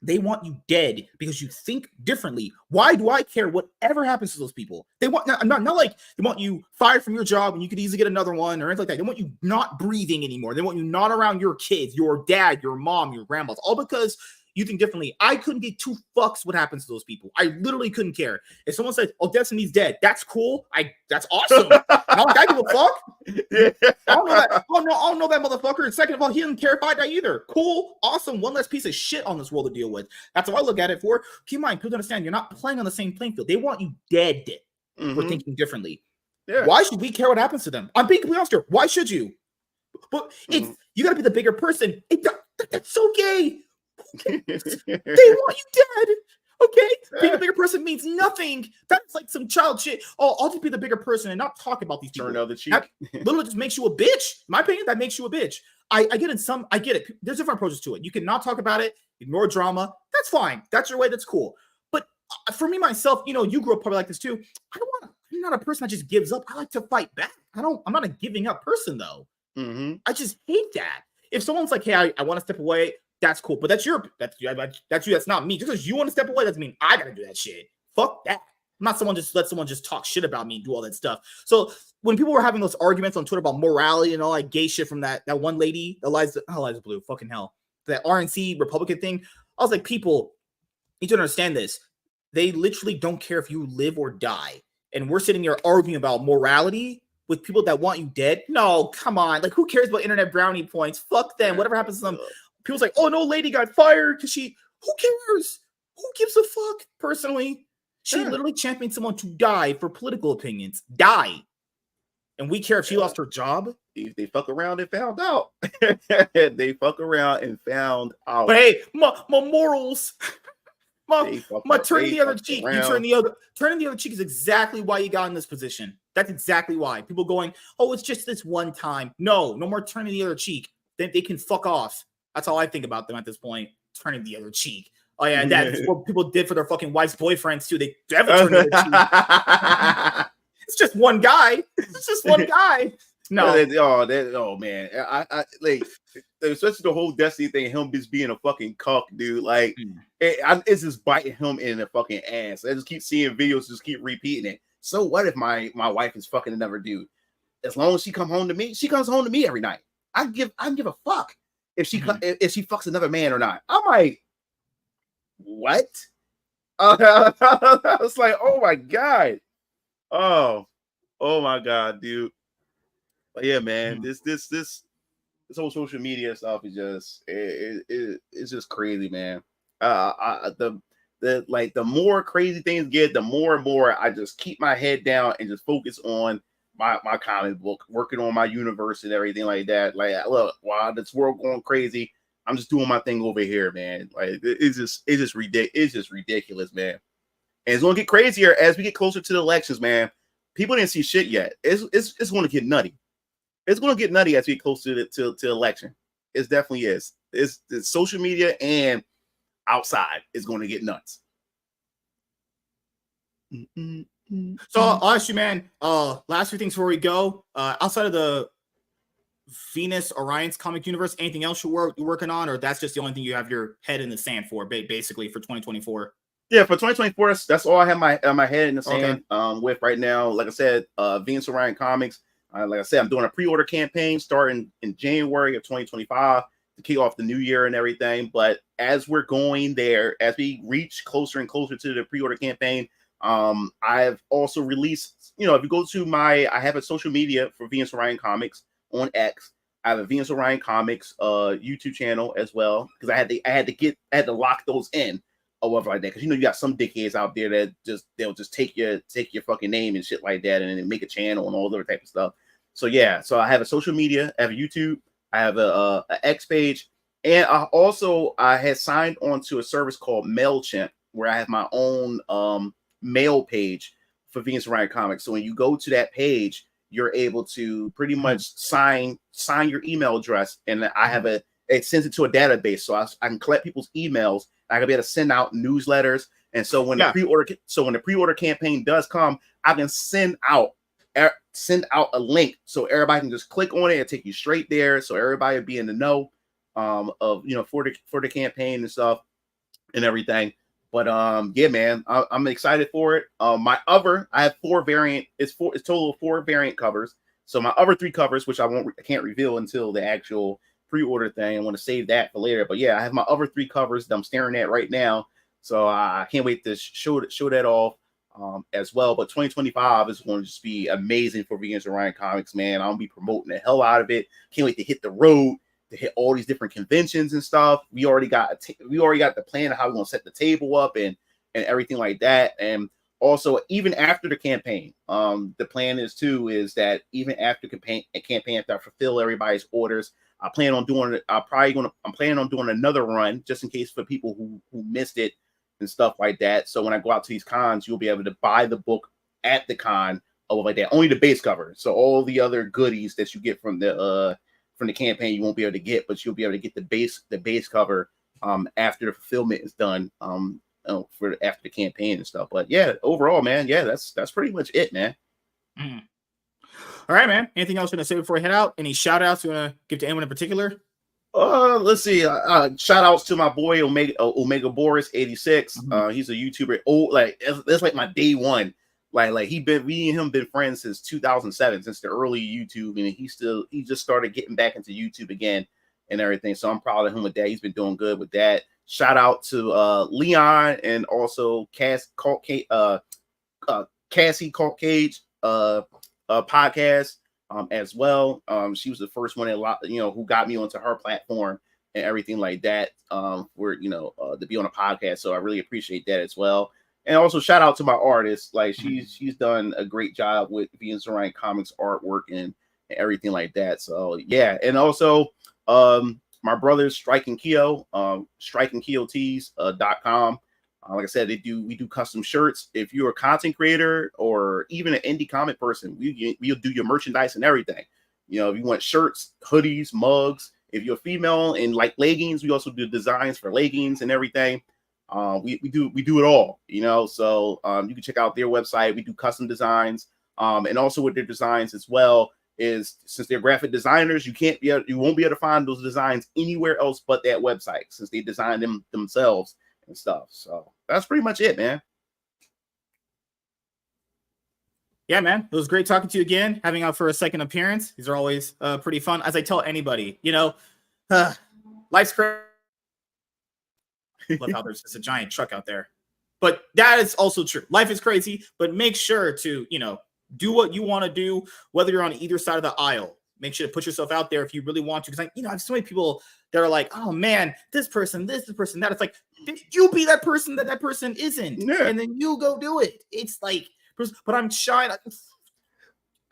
They want you dead because you think differently. Why do I care whatever happens to those people? They want not like they want you fired from your job and you could easily get another one or anything like that. They want you not breathing anymore. They want you not around your kids, your dad, your mom, your grandmas, all because you think differently. I couldn't give two fucks what happens to those people. I literally couldn't care. If someone says, "Oh, Destiny's dead," that's cool. That's awesome. Not like I give a fuck. I don't know that motherfucker. And second of all, he doesn't care if I die either. Cool, awesome. One less piece of shit on this world to deal with. That's how I look at it. Keep in mind, people understand you're not playing on the same playing field. They want you dead for thinking differently. Yeah. Why should we care what happens to them? I'm being completely honest here. Why should you? But you got to be the bigger person. That's so gay. They want you dead. Okay, being a bigger person means nothing. That's like some child shit. Oh, I'll just be the bigger person and not talk about these people. Turn the cheek. Literally just makes you a bitch. In my opinion, that makes you a bitch. I get it. There's different approaches to it. You can not talk about it, ignore drama. That's fine. That's your way. That's cool. But for me, myself, you know, you grew up probably like this too. I'm not a person that just gives up. I like to fight back. I'm not a giving up person though. I just hate that. If someone's like, hey, I want to step away, that's cool. But that's you. That's not me. Just because you want to step away doesn't mean I gotta do that shit. Fuck that. I'm not someone just let someone just talk shit about me and do all that stuff. So when people were having those arguments on Twitter about morality and all that gay shit from that one lady, Eliza Blue, fucking hell, that RNC Republican thing, I was like, people need to understand this. They literally don't care if you live or die. And we're sitting here arguing about morality with people that want you dead. No, come on. Like, who cares about internet brownie points? Fuck them. Whatever happens to them. People's like, oh, no, lady got fired because who cares? Who gives a fuck? Personally, she literally championed someone to die for political opinions. Die. And we care if she lost her job? They fuck around and found out. They fuck around and found out. But hey, my morals. My turning the other cheek. You turning the other cheek is exactly why you got in this position. That's exactly why. People going, oh, it's just this one time. No more turning the other cheek. They can fuck off. That's how I think about them at this point. Turning the other cheek. Oh yeah, that's what people did for their fucking wife's boyfriends too. They never turned the cheek. It's just one guy. It's just one guy. No. Oh man, I like, especially the whole Destiny thing. Him just being a fucking cuck, dude. Like, it's just biting him in the fucking ass. I just keep seeing videos, just keep repeating it. So what if my wife is fucking another dude? As long as she comes home to me, she comes home to me every night. I give a fuck if she if she fucks another man or not. I'm like, what? I was like, oh my god, oh my god, dude. But yeah, man, this whole social media stuff is just it's just crazy, man. The more crazy things get, the more and more I just keep my head down and just focus on my comic book, working on my universe and everything like that. Like, look, while this world going crazy, I'm just doing my thing over here, man. Like, it's just ridiculous, man. And it's gonna get crazier as we get closer to the elections, man. People didn't see shit yet. It's gonna get nutty. It's gonna get nutty as we get closer to election. It definitely is. It's social media and outside is going to get nuts. So I'll ask you, man, last few things before we go. Outside of the Venus Orion's comic universe, anything else you're working on, or that's just the only thing you have your head in the sand for, basically, for 2024? Yeah, for 2024, that's all I have my head in the sand with right now. Like I said, Venus Orion Comics. Like I said, I'm doing a pre-order campaign starting in January of 2025 to kick off the new year and everything. But as we're going there, as we reach closer and closer to the pre-order campaign, I've also released, if you go to I have a social media for Venus Orion Comics on X. I have a Venus Orion Comics YouTube channel as well, because I had to lock those in or whatever like that. Because you got some dickheads out there that they'll just take your fucking name and shit like that and then make a channel and all other type of stuff. So yeah, so I have a social media, I have a YouTube, I have a X page, and I had signed on to a service called MailChimp, where I have my own mail page for Venus Orion Comics. So when you go to that page, you're able to pretty much sign your email address, and it sends it to a database, so I can collect people's emails. I can be able to send out newsletters, and so when the pre-order campaign does come, I can send out a link so everybody can just click on it and take you straight there, so everybody will be in the know of for the campaign and stuff and everything. But yeah, man, I'm excited for it. I have it's total of 4 variant covers. So my other 3 covers, which I can't reveal until the actual pre-order thing, I want to save that for later. But yeah, I have my other 3 covers that I'm staring at right now, so I can't wait to show that off as well. But 2025 is going to just be amazing for Venus Orion Comics, man. I'll be promoting the hell out of it. Can't wait to hit the road, to hit all these different conventions and stuff. We already got the plan of how we're going to set the table up and everything like that. And also, even after the campaign, the plan is that even after campaign, after I fulfill everybody's orders, I'm planning on doing another run just in case for people who missed it and stuff like that. So when I go out to these cons, you'll be able to buy the book at the con or like that. Only the base cover. So all the other goodies that you get from the campaign, you won't be able to get, but you'll be able to get the base cover after the fulfillment is done after the campaign and stuff. But yeah, overall, man, yeah, that's pretty much it, man. All right, man. Anything else you want to say before we head out? Any shout outs you want to give to anyone in particular? Let's see. Shout outs to my boy Omega Boris 86. He's a YouTuber. That's like my day one. Like me and him been friends since 2007, since the early YouTube, and he just started getting back into YouTube again and everything. So I'm proud of him with that. He's been doing good with that. Shout out to Leon and also Cassie Cult Cage podcast as well. She was the first one who got me onto her platform and everything like that to be on a podcast. So I really appreciate that as well. And also shout out to my artist. Like she's done a great job with Venus Orion Comics artwork and everything like that. So yeah, and also my brothers Strike and Keo, strikeandkeotees.com. Like I said, we do custom shirts. If you're a content creator or even an indie comic person, we'll do your merchandise and everything. If you want shirts, hoodies, mugs. If you're a female and like leggings, we also do designs for leggings and everything. We do it all, you know. So you can check out their website. We do custom designs, and also with their designs as well is since they're graphic designers, you won't be able to find those designs anywhere else but that website since they designed them themselves and stuff. So that's pretty much it, man. Yeah, man, it was great talking to you again, having out for a second appearance. These are always pretty fun. As I tell anybody, you know, life's crazy. Love how there's just a giant truck out there. But that is also true. Life is crazy, but make sure to, you know, do what you want to do, whether you're on either side of the aisle. Make sure to put yourself out there if you really want to. Because, you know, I have so many people that are like, oh, man, this person, that. It's like, you be that person that person isn't. Yeah. And then you go do it. It's like, but I'm shy.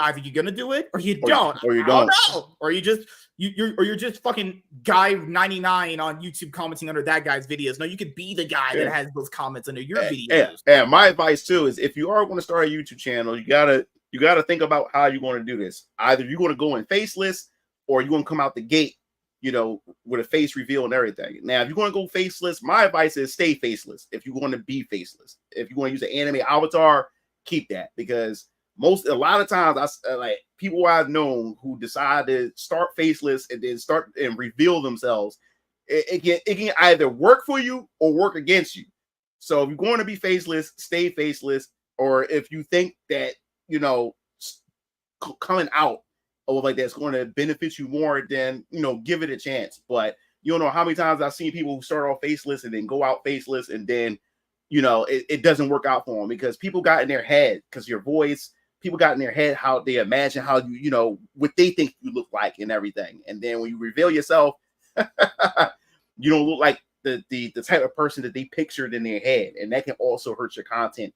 Either you're gonna do it or you don't. Or you don't. Or you're just fucking guy 99 on YouTube commenting under that guy's videos. No, you could be the guy that has those comments under your videos. Yeah. My advice too is if you are going to start a YouTube channel, you gotta think about how you're going to do this. Either you're going to go in faceless or you're going to come out the gate, you know, with a face reveal and everything. Now, if you're going to go faceless, my advice is stay faceless. If you're going to be faceless, if you're going to use an anime avatar, keep that, because a lot of times like people I've known who decide to start faceless and then start and reveal themselves, it can either work for you or work against you. So if you're going to be faceless, stay faceless. Or if you think that, you know, coming out of like that's going to benefit you more, then, you know, give it a chance. But you don't know how many times I've seen people who start off faceless and then go out faceless and then, you know, it doesn't work out for them because people got in their head, because your voice, people got in their head how they imagine how you know, what they think you look like and everything. And then when you reveal yourself, you don't look like the type of person that they pictured in their head. And that can also hurt your content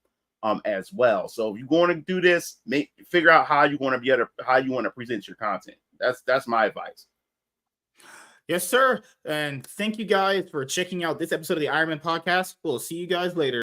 as well. So if you're going to do this, figure out how you want to present your content. That's my advice. Yes, sir. And thank you guys for checking out this episode of the Iron Man podcast. We'll see you guys later.